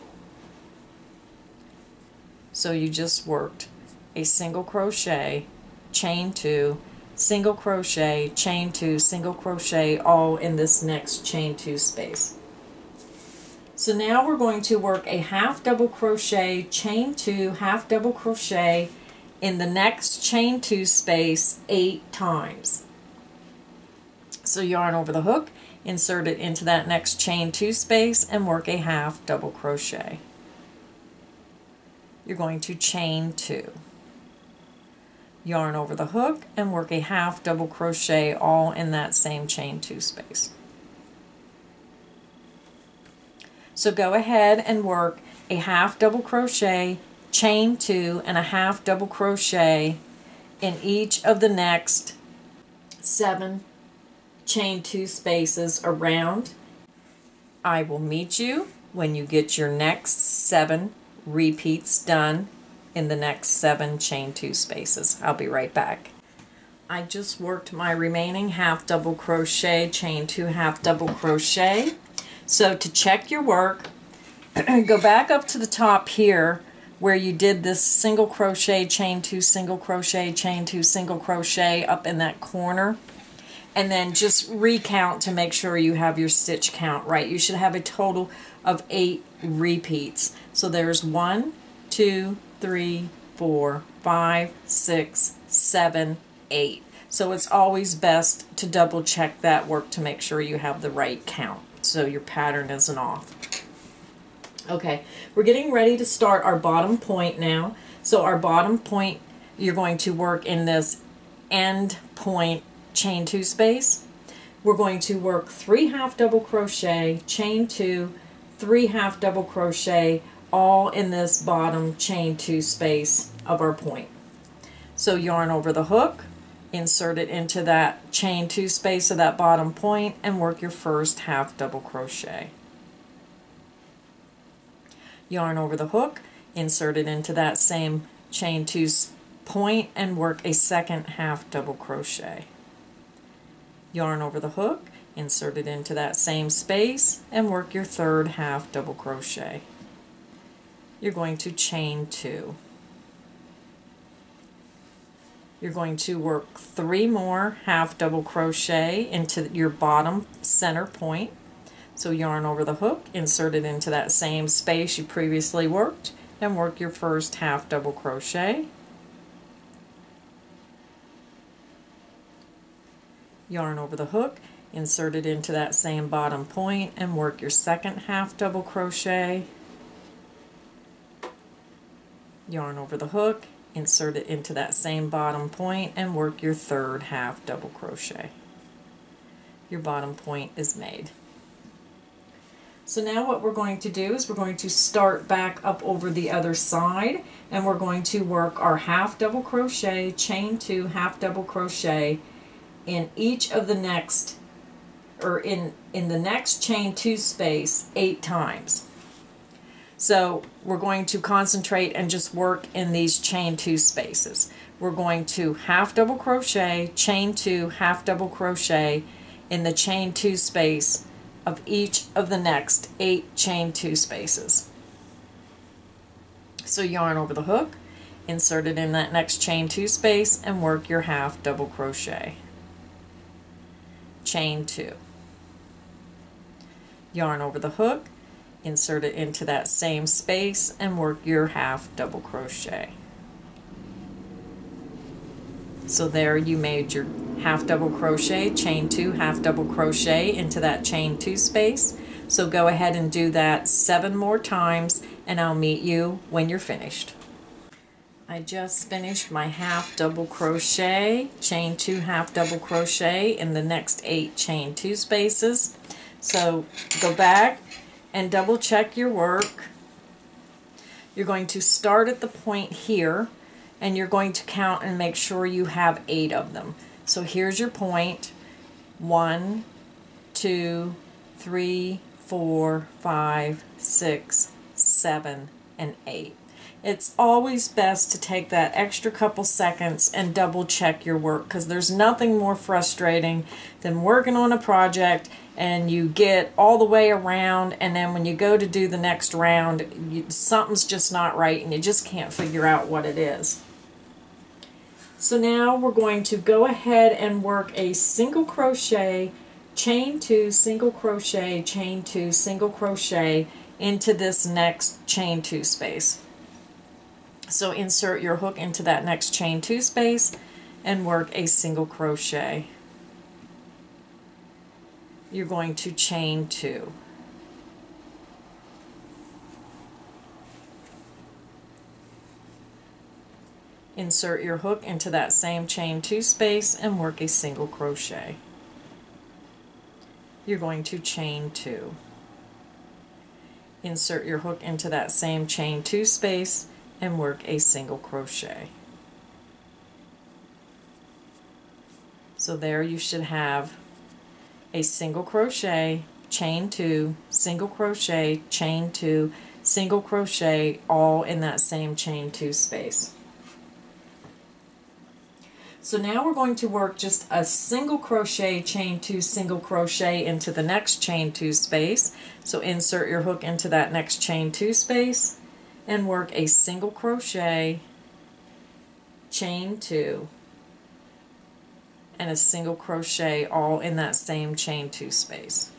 So you just worked a single crochet, chain 2, single crochet, chain 2, single crochet, all in this next chain 2 space. So now we're going to work a half double crochet, chain 2, half double crochet in the next chain 2 space 8 times. So yarn over the hook, insert it into that next chain 2 space and work a half double crochet. You're going to chain 2. Yarn over the hook and work a half double crochet, all in that same chain 2 space. So go ahead and work a half double crochet, chain 2, and a half double crochet in each of the next 7 chain 2 spaces around. I will meet you when you get your next 7 repeats done in the next 7 chain 2 spaces. I'll be right back. I just worked my remaining half double crochet, chain 2, half double crochet. So to check your work, go back up to the top here where you did this single crochet, chain 2, single crochet, chain 2, single crochet up in that corner. And then just recount to make sure you have your stitch count right. You should have a total of 8 repeats. So there's 1, 2, 3, 4, 5, 6, 7, 8. So it's always best to double check that work to make sure you have the right count so your pattern isn't off. Okay, we're getting ready to start our bottom point now. So our bottom point, you're going to work in this end point chain 2 space. We're going to work 3 half double crochet, chain 2, 3 half double crochet, all in this bottom chain 2 space of our point. So yarn over the hook, insert it into that chain 2 space of that bottom point, and work your first half double crochet. Yarn over the hook, insert it into that same chain 2 point, and work a second half double crochet. Yarn over the hook, insert it into that same space, and work your third half double crochet. You're going to chain 2. You're going to work 3 more half double crochet into your bottom center point. So yarn over the hook, insert it into that same space you previously worked, and work your first half double crochet. Yarn over the hook, insert it into that same bottom point, and work your second half double crochet. Yarn over the hook, insert it into that same bottom point, and work your third half double crochet. Your bottom point is made. So now what we're going to do is we're going to start back up over the other side, and we're going to work our half double crochet, chain 2, half double crochet in each of the next, or in the next chain 2 space 8 times. So we're going to concentrate and just work in these chain 2 spaces. We're going to half double crochet, chain 2, half double crochet in the chain 2 space of each of the next 8 chain 2 spaces. So yarn over the hook, insert it in that next chain 2 space, and work your half double crochet. Chain 2. Yarn over the hook, insert it into that same space, and work your half double crochet. So there you made your half double crochet, chain 2, half double crochet into that chain 2 space. So go ahead and do that 7 more times, and I'll meet you when you're finished. I just finished my half double crochet, chain 2, half double crochet in the next 8 chain 2 spaces. So go back and double check your work. You're going to start at the point here, and you're going to count and make sure you have 8 of them. So here's your point. 1, 2, 3, 4, 5, 6, 7, and 8. It's always best to take that extra couple seconds and double check your work, because there's nothing more frustrating than working on a project and you get all the way around, and then when you go to do the next round, something's just not right and you just can't figure out what it is. So now we're going to go ahead and work a single crochet, chain 2, single crochet, chain 2, single crochet into this next chain 2 space. So insert your hook into that next chain 2 space and work a single crochet. You're going to chain 2. Insert your hook into that same chain 2 space and work a single crochet. You're going to chain 2. Insert your hook into that same chain 2 space and work a single crochet. So there you should have a single crochet, chain 2, single crochet, chain 2, single crochet, all in that same chain 2 space. So now we're going to work just a single crochet, chain 2, single crochet into the next chain 2 space. So insert your hook into that next chain 2 space and work a single crochet, chain 2, and a single crochet, all in that same chain 2 space.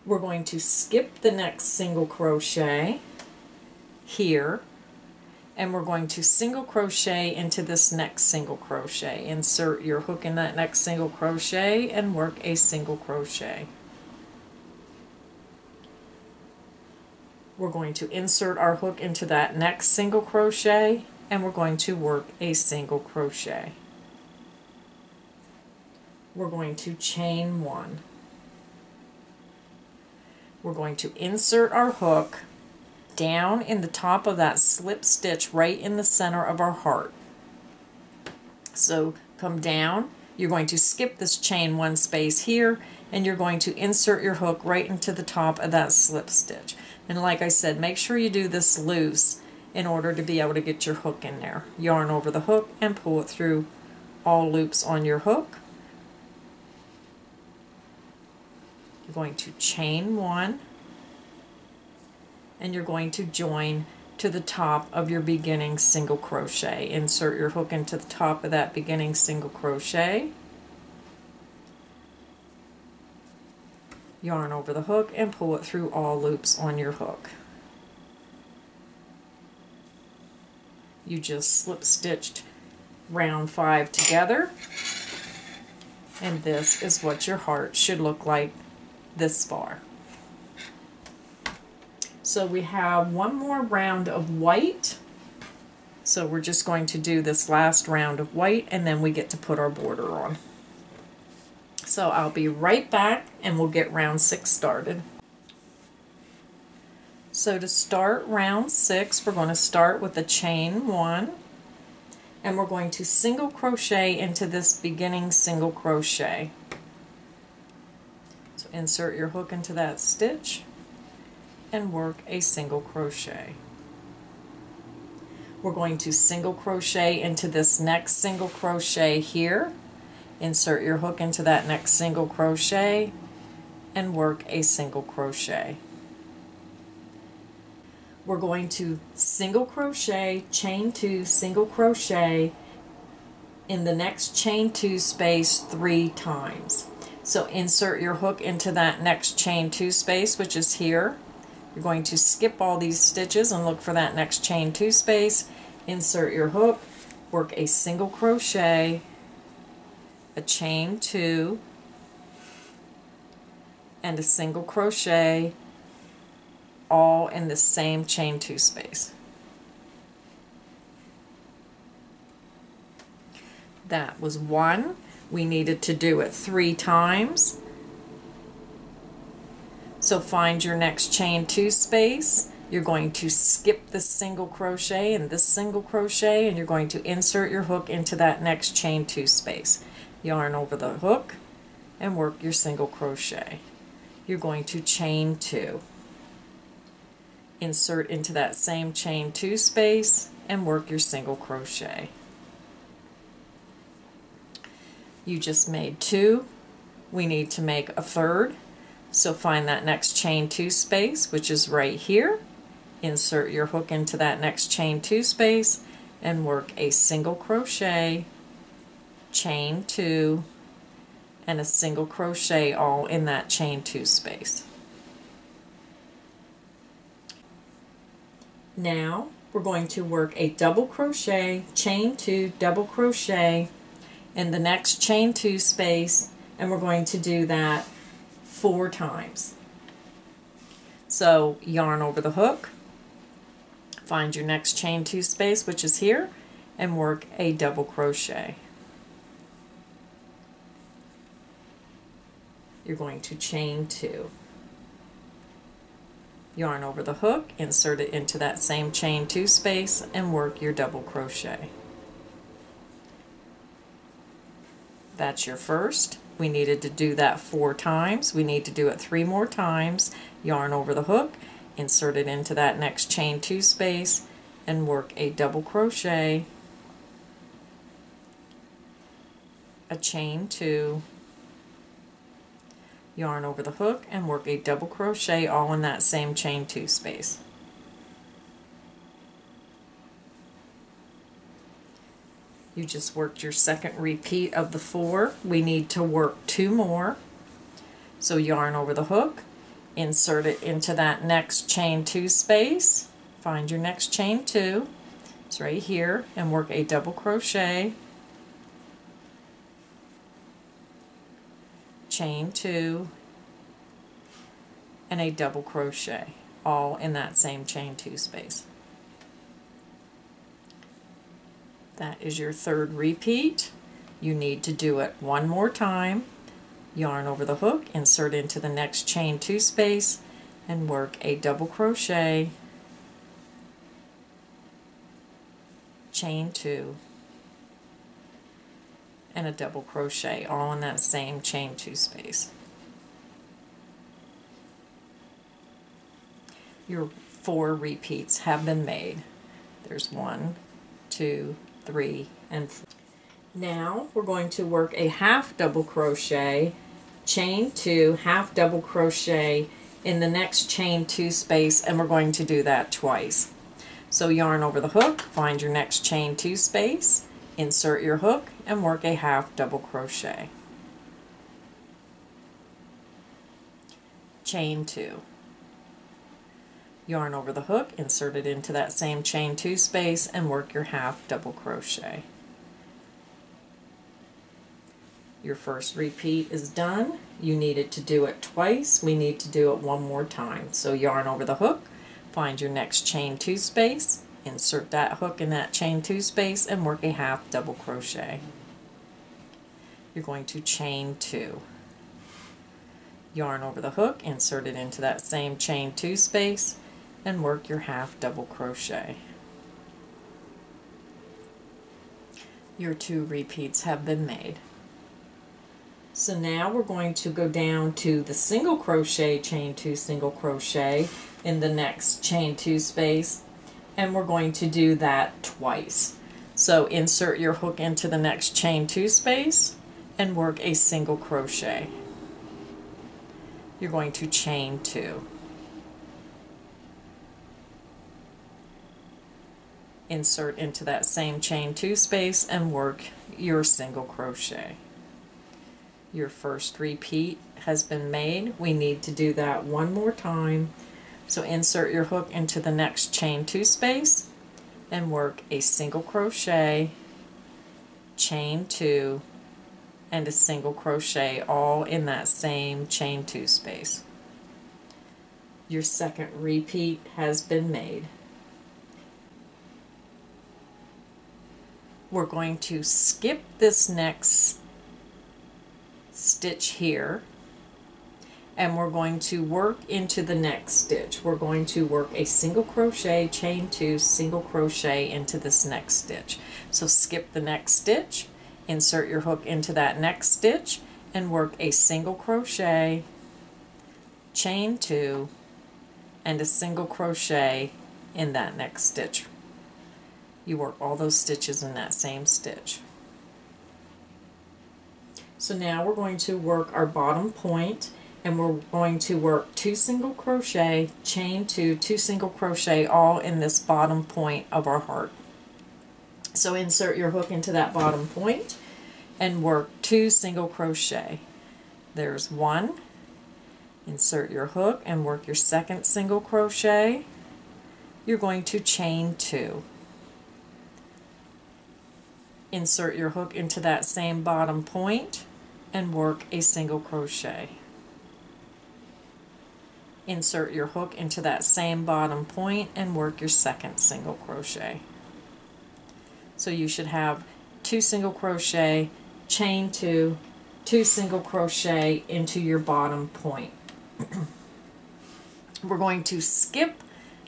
We're going to skip the next single crochet here, and we're going to single crochet into this next single crochet. Insert your hook in that next single crochet and work a single crochet. We're going to insert our hook into that next single crochet, and we're going to work a single crochet. We're going to chain 1. We're going to insert our hook down in the top of that slip stitch right in the center of our heart. So come down, you're going to skip this chain 1 space here, and you're going to insert your hook right into the top of that slip stitch. And like I said, make sure you do this loose in order to be able to get your hook in there. Yarn over the hook and pull it through all loops on your hook. You're going to chain 1, and you're going to join to the top of your beginning single crochet. Insert your hook into the top of that beginning single crochet. Yarn over the hook and pull it through all loops on your hook. You just slip stitched round 5 together, and this is what your heart should look like this far. So we have one more round of white, so we're just going to do this last round of white, and then we get to put our border on. So I'll be right back and we'll get round 6 started. So to start round 6, we're going to start with a chain 1, and we're going to single crochet into this beginning single crochet. So insert your hook into that stitch and work a single crochet. We're going to single crochet into this next single crochet here, insert your hook into that next single crochet and work a single crochet. We're going to single crochet, chain 2, single crochet in the next chain 2 space 3 times. So insert your hook into that next chain 2 space, which is here. You're going to skip all these stitches and look for that next chain 2 space, insert your hook, work a single crochet, a chain 2, and a single crochet, all in the same chain 2 space. That was 1. We needed to do it 3 times. So find your next chain 2 space. You're going to skip this single crochet and this single crochet, and you're going to insert your hook into that next chain 2 space. Yarn over the hook and work your single crochet. You're going to chain 2. Insert into that same chain 2 space and work your single crochet. You just made 2. We need to make a third. So find that next chain 2 space, which is right here. Insert your hook into that next chain 2 space and work a single crochet, chain 2, and a single crochet all in that chain 2 space. Now we're going to work a double crochet, chain 2, double crochet in the next chain 2 space, and we're going to do that 4 times. So yarn over the hook, find your next chain 2 space, which is here, and work a double crochet. You're going to chain 2. Yarn over the hook, insert it into that same chain 2 space and work your double crochet. That's your first. We needed to do that 4 times. We need to do it 3 more times. Yarn over the hook, insert it into that next chain 2 space and work a double crochet, a chain 2, yarn over the hook and work a double crochet all in that same chain 2 space. You just worked your second repeat of the 4. We need to work 2 more. So yarn over the hook, insert it into that next chain 2 space, find your next chain 2, it's right here, and work a double crochet, chain 2, and a double crochet, all in that same chain 2 space. That is your third repeat. You need to do it 1 more time. Yarn over the hook, insert into the next chain 2 space and work a double crochet, chain 2, and a double crochet all in that same chain 2 space. Your 4 repeats have been made. There's 1, 2, 3, and 4. Now we're going to work a half double crochet, chain 2, half double crochet in the next chain 2 space, and we're going to do that twice. So yarn over the hook, find your next chain 2 space, insert your hook, and work a half double crochet. Chain 2. Yarn over the hook, insert it into that same chain 2 space, and work your half double crochet. Your first repeat is done. You needed to do it twice. We need to do it 1 more time. So yarn over the hook, find your next chain 2 space, insert that hook in that chain 2 space, and work a half double crochet. You're going to chain 2. Yarn over the hook, insert it into that same chain 2 space, and work your half double crochet. Your 2 repeats have been made. So now we're going to go down to the single crochet, chain 2, single crochet in the next chain 2 space, and we're going to do that twice. So insert your hook into the next chain 2 space and work a single crochet. You're going to chain 2. Insert into that same chain 2 space and work your single crochet. Your first repeat has been made. We need to do that one more time. So insert your hook into the next chain 2 space and work a single crochet, chain 2, and a single crochet, all in that same chain 2 space. Your second repeat has been made. We're going to skip this next stitch here, and we're going to work into the next stitch. We're going to work a single crochet, chain 2, single crochet into this next stitch. So skip the next stitch, insert your hook into that next stitch, and work a single crochet, chain 2, and a single crochet in that next stitch. You work all those stitches in that same stitch. So now we're going to work our bottom point, and we're going to work 2 single crochet, chain 2, 2 single crochet, all in this bottom point of our heart. So insert your hook into that bottom point and work 2 single crochet. There's 1. Insert your hook and work your second single crochet. You're going to chain 2. Insert your hook into that same bottom point and work a single crochet. Insert your hook into that same bottom point and work your second single crochet. So you should have 2 single crochet, chain 2, 2 single crochet into your bottom point. We're going to skip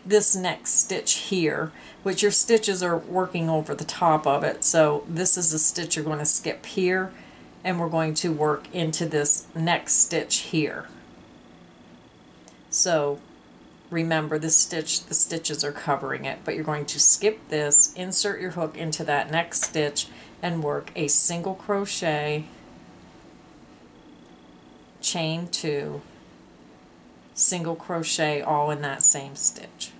this next stitch here, which your stitches are working over the top of it. So this is a stitch you're going to skip here, and we're going to work into this next stitch here. So remember, this stitch, the stitches are covering it, but you're going to skip this, insert your hook into that next stitch, and work a single crochet, chain 2, single crochet, all in that same stitch.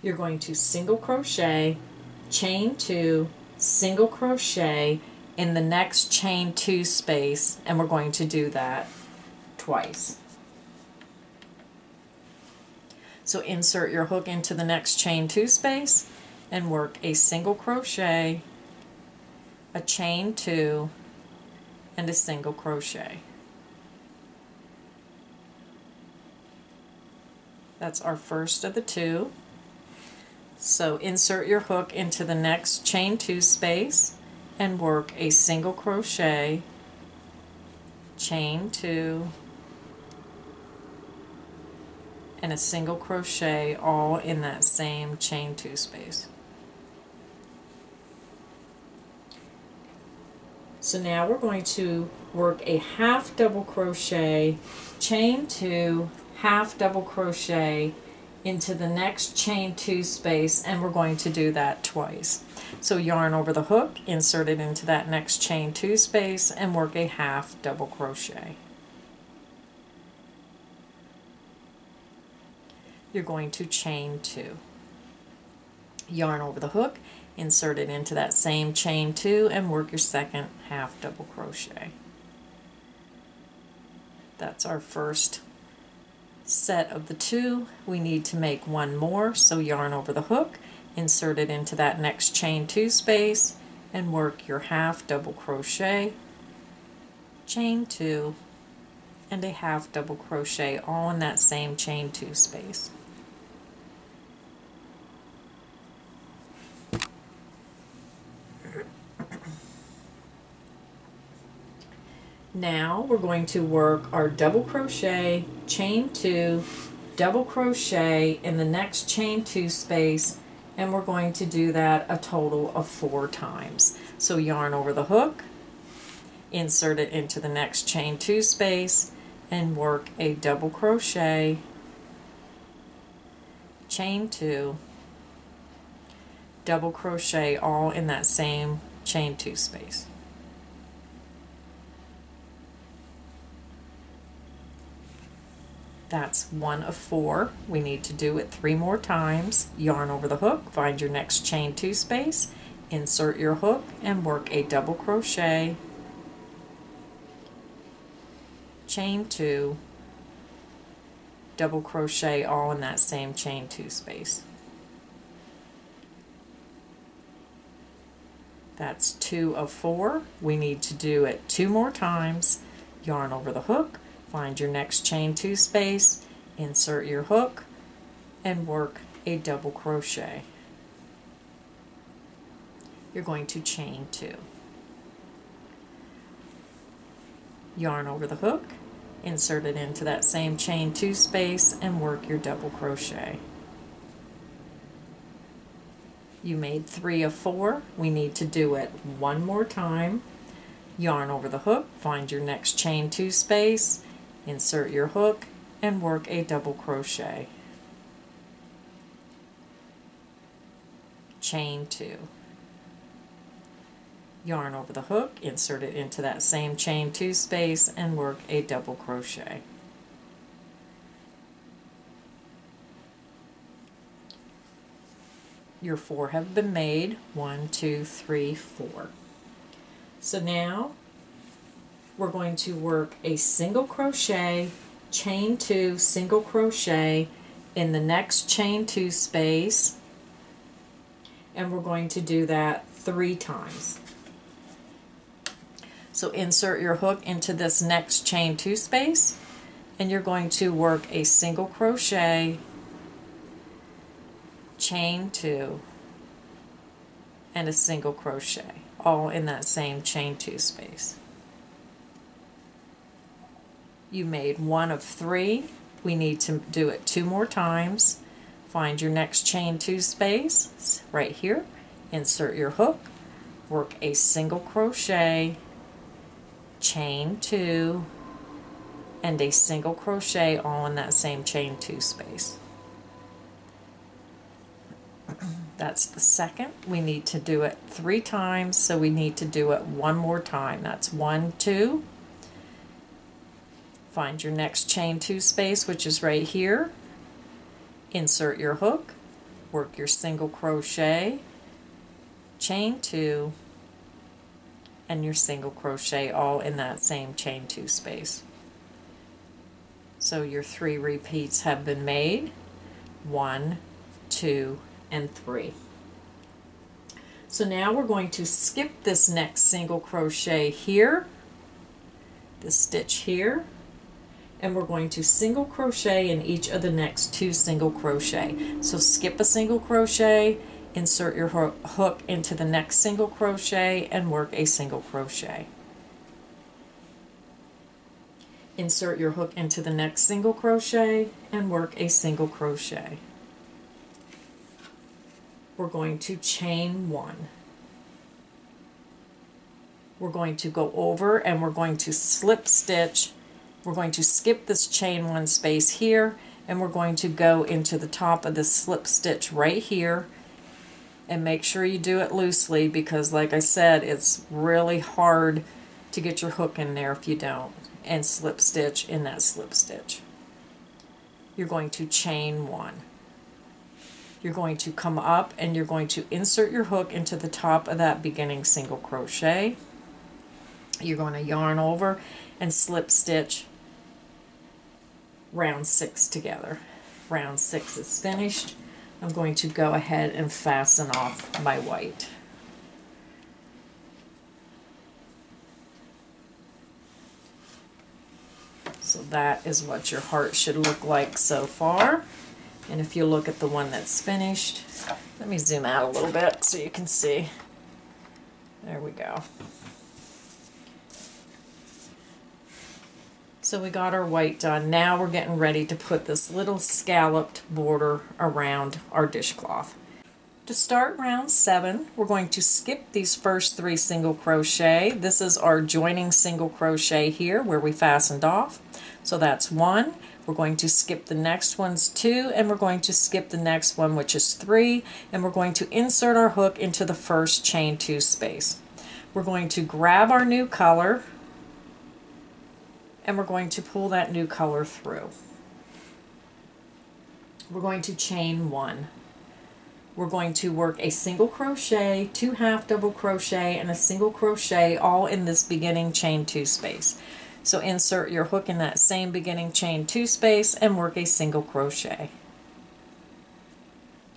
You're going to single crochet, chain 2, single crochet in the next chain 2 space, and we're going to do that twice. So insert your hook into the next chain 2 space and work a single crochet, a chain 2, and a single crochet. That's our first of the 2. So insert your hook into the next chain 2 space and work a single crochet, chain 2, and a single crochet, all in that same chain 2 space. So now we're going to work a half double crochet, chain 2, half double crochet into the next chain 2 space, and we're going to do that twice. So yarn over the hook, insert it into that next chain 2 space, and work a half double crochet. You're going to chain 2. Yarn over the hook, insert it into that same chain 2, and work your second half double crochet. That's our first set of the 2. We need to make one more, so yarn over the hook, insert it into that next chain 2 space, and work your half double crochet, chain 2, and a half double crochet, all in that same chain 2 space. Now we're going to work our double crochet, chain 2, double crochet in the next chain 2 space, and we're going to do that a total of 4 times. So yarn over the hook, insert it into the next chain 2 space, and work a double crochet, chain 2, double crochet, all in that same chain 2 space. That's 1 of 4. We need to do it 3 more times. Yarn over the hook, find your next chain 2 space, insert your hook, and work a double crochet, chain 2, double crochet, all in that same chain 2 space. That's 2 of 4. We need to do it 2 more times. Yarn over the hook, find your next chain 2 space, insert your hook, and work a double crochet. You're going to chain 2. Yarn over the hook, insert it into that same chain 2 space, and work your double crochet. You made 3 of 4. We need to do it 1 more time. Yarn over the hook, find your next chain 2 space, insert your hook, and work a double crochet. Chain 2. Yarn over the hook, insert it into that same chain 2 space, and work a double crochet. Your 4 have been made. 1, 2, 3, 4. So now we're going to work a single crochet, chain 2, single crochet in the next chain 2 space, and we're going to do that 3 times. So insert your hook into this next chain 2 space, and you're going to work a single crochet, chain 2, and a single crochet, all in that same chain 2 space. You made 1 of 3. We need to do it 2 more times. Find your next chain 2 space right here, insert your hook, work a single crochet, chain 2, and a single crochet, all in that same chain 2 space. That's the second. We need to do it 3 times, so we need to do it 1 more time. That's 1, 2. Find your next chain 2 space, which is right here. Insert your hook, work your single crochet, chain 2, and your single crochet, all in that same chain 2 space. So your 3 repeats have been made. 1, 2, and 3. So now we're going to skip this next single crochet here, this stitch here, and we're going to single crochet in each of the next 2 single crochet. So skip a single crochet, insert your hook into the next single crochet, and work a single crochet. Insert your hook into the next single crochet and work a single crochet. We're going to chain 1. We're going to go over and we're going to slip stitch. We're going to skip this chain 1 space here, and we're going to go into the top of this slip stitch right here, and make sure you do it loosely, because like I said, it's really hard to get your hook in there if you don't, and slip stitch in that slip stitch. You're going to chain 1. You're going to come up and you're going to insert your hook into the top of that beginning single crochet. You're going to yarn over and slip stitch round 6 together. Round 6 is finished. I'm going to go ahead and fasten off my white. So that is what your heart should look like so far. And if you look at the one that's finished, let me zoom out a little bit so you can see. There we go. So we got our white done. Now we're getting ready to put this little scalloped border around our dishcloth. To start round 7, we're going to skip these first 3 single crochet. This is our joining single crochet here where we fastened off. So that's 1. We're going to skip the next one's 2, and we're going to skip the next one, which is 3, and we're going to insert our hook into the first chain 2 space. We're going to grab our new color, and we're going to pull that new color through. We're going to chain 1. We're going to work a single crochet, 2 half double crochet, and a single crochet all in this beginning chain 2 space. So insert your hook in that same beginning chain 2 space and work a single crochet.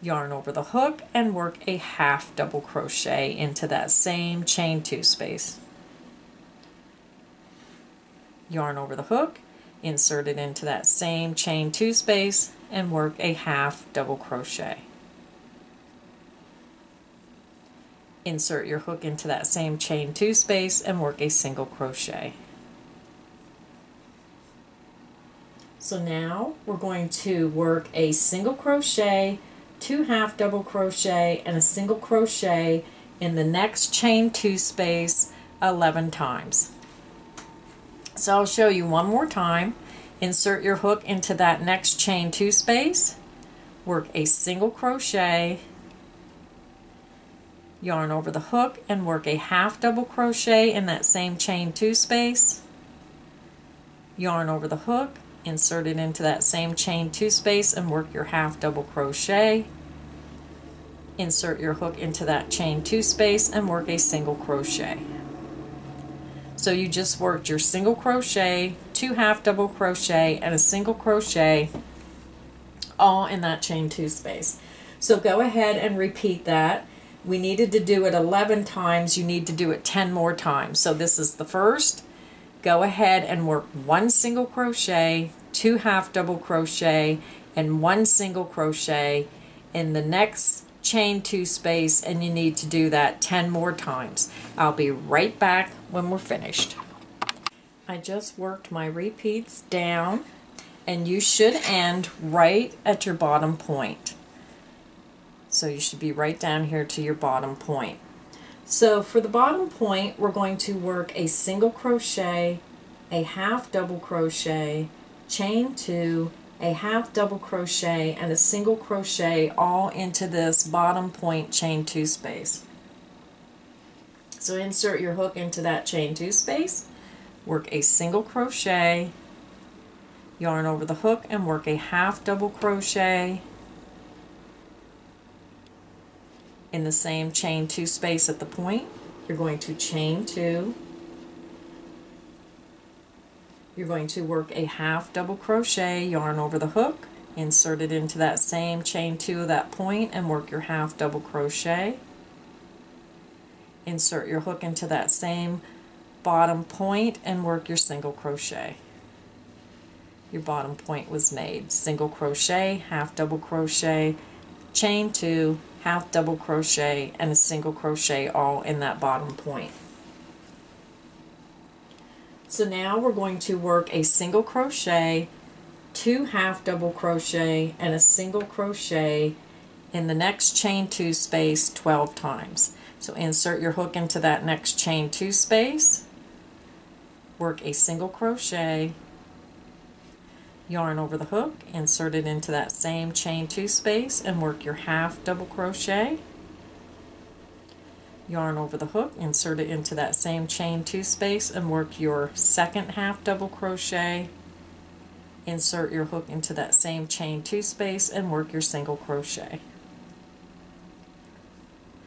Yarn over the hook and work a half double crochet into that same chain 2 space. Yarn over the hook, insert it into that same chain 2 space and work a half double crochet. Insert your hook into that same chain 2 space and work a single crochet. So now we're going to work a single crochet, 2 half double crochet, and a single crochet in the next chain 2 space 11 times. So I'll show you one more time. Insert your hook into that next chain 2 space, work a single crochet, yarn over the hook and work a half double crochet in that same chain 2 space, yarn over the hook, insert it into that same chain 2 space and work your half double crochet, insert your hook into that chain 2 space and work a single crochet. So you just worked your single crochet, 2 half double crochet, and a single crochet all in that chain 2 space. So go ahead and repeat that. We needed to do it 11 times. You need to do it 10 more times. So this is the first. Go ahead and work 1 single crochet, 2 half double crochet, and 1 single crochet in the next chain 2 space, and you need to do that 10 more times. I'll be right back when we're finished. I just worked my repeats down, and you should end right at your bottom point. So you should be right down here to your bottom point. So for the bottom point, we're going to work a single crochet, a half double crochet, chain 2, a half double crochet, and a single crochet all into this bottom point chain 2 space. So insert your hook into that chain 2 space, work a single crochet, yarn over the hook and work a half double crochet in the same chain 2 space at the point. You're going to chain 2. You're going to work a half double crochet, yarn over the hook, insert it into that same chain 2 of that point and work your half double crochet. Insert your hook into that same bottom point and work your single crochet. Your bottom point was made. Single crochet, half double crochet, chain 2, half double crochet, and a single crochet all in that bottom point. So now we're going to work a single crochet, 2 half double crochet, and a single crochet in the next chain 2 space 12 times. So insert your hook into that next chain 2 space, work a single crochet, yarn over the hook, insert it into that same chain 2 space and work your half double crochet, yarn over the hook, insert it into that same chain 2 space and work your second half double crochet, insert your hook into that same chain 2 space and work your single crochet.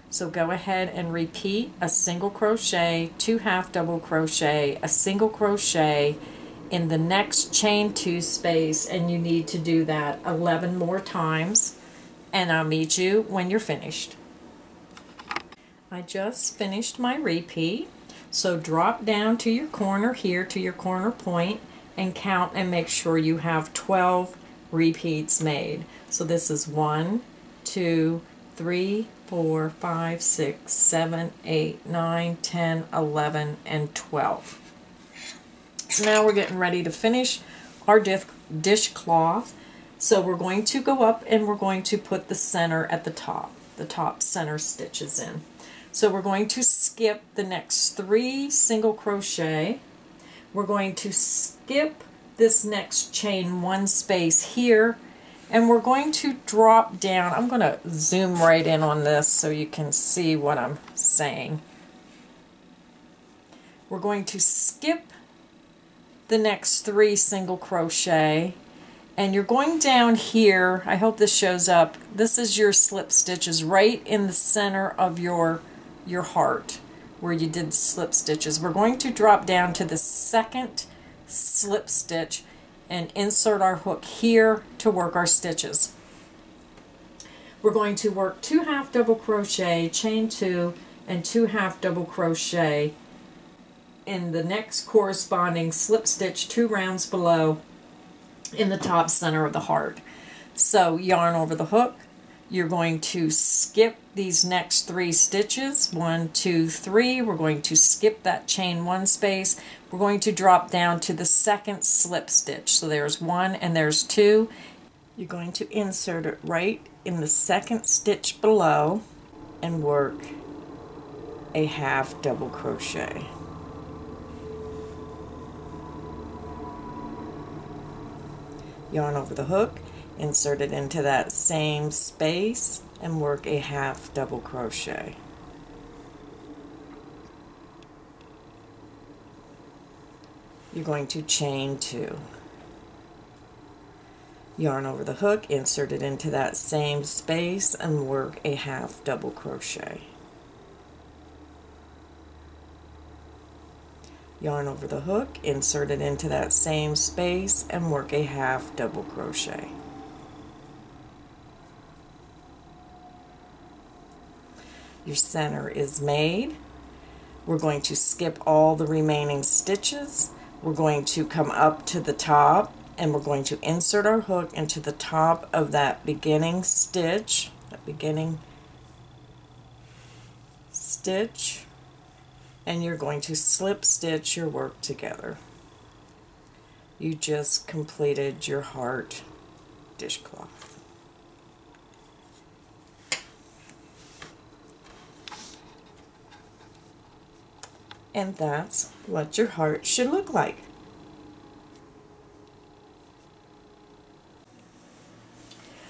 So go ahead and repeat a single crochet, 2 half double crochet, a single crochet in the next chain 2 space, and you need to do that 11 more times, and I'll meet you when you're finished. I just finished my repeat, so drop down to your corner here, to your corner point, and count and make sure you have 12 repeats made. So this is 1, 2, 3, 4, 5, 6, 7, 8, 9, 10, 11, and 12. So now we're getting ready to finish our dishcloth. So we're going to go up and we're going to put the center at the top center stitches in. So we're going to skip the next 3 single crochet. We're going to skip this next chain 1 space here, and we're going to drop down. I'm going to zoom right in on this so you can see what I'm saying. We're going to skip the next 3 single crochet, and you're going down here. I hope this shows up. This is your slip stitches right in the center of your heart where you did slip stitches. We're going to drop down to the 2nd slip stitch and insert our hook here to work our stitches. We're going to work 2 half double crochet, chain 2, and 2 half double crochet in the next corresponding slip stitch 2 rounds below in the top center of the heart. So yarn over the hook. You're going to skip these next 3 stitches, 1, 2, 3. We're going to skip that chain 1 space. We're going to drop down to the 2nd slip stitch. So there's 1 and there's 2. You're going to insert it right in the 2nd stitch below and work a half double crochet. Yarn over the hook, insert it into that same space and work a half double crochet. You're going to chain 2. Yarn over the hook, insert it into that same space and work a half double crochet. Yarn over the hook, insert it into that same space and work a half double crochet. Your center is made. We're going to skip all the remaining stitches. We're going to come up to the top and we're going to insert our hook into the top of that beginning stitch, and you're going to slip stitch your work together. You just completed your heart dishcloth. And that's what your heart should look like.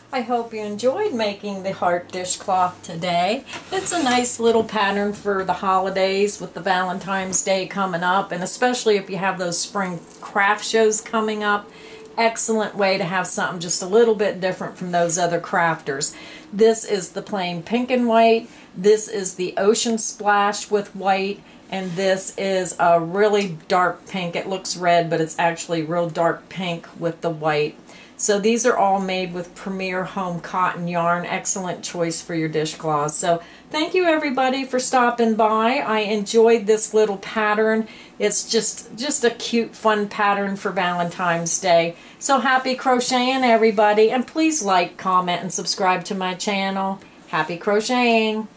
I hope you enjoyed making the heart dishcloth today. It's a nice little pattern for the holidays with the Valentine's Day coming up, and especially if you have those spring craft shows coming up. Excellent way to have something just a little bit different from those other crafters. This is the plain pink and white. This is the ocean splash with white. And this is a really dark pink. It looks red, but it's actually real dark pink with the white. So these are all made with Premier Home Cotton yarn. Excellent choice for your dishcloths. So thank you everybody for stopping by. I enjoyed this little pattern. It's just a cute, fun pattern for Valentine's Day. So happy crocheting everybody, and please like, comment, and subscribe to my channel. Happy crocheting!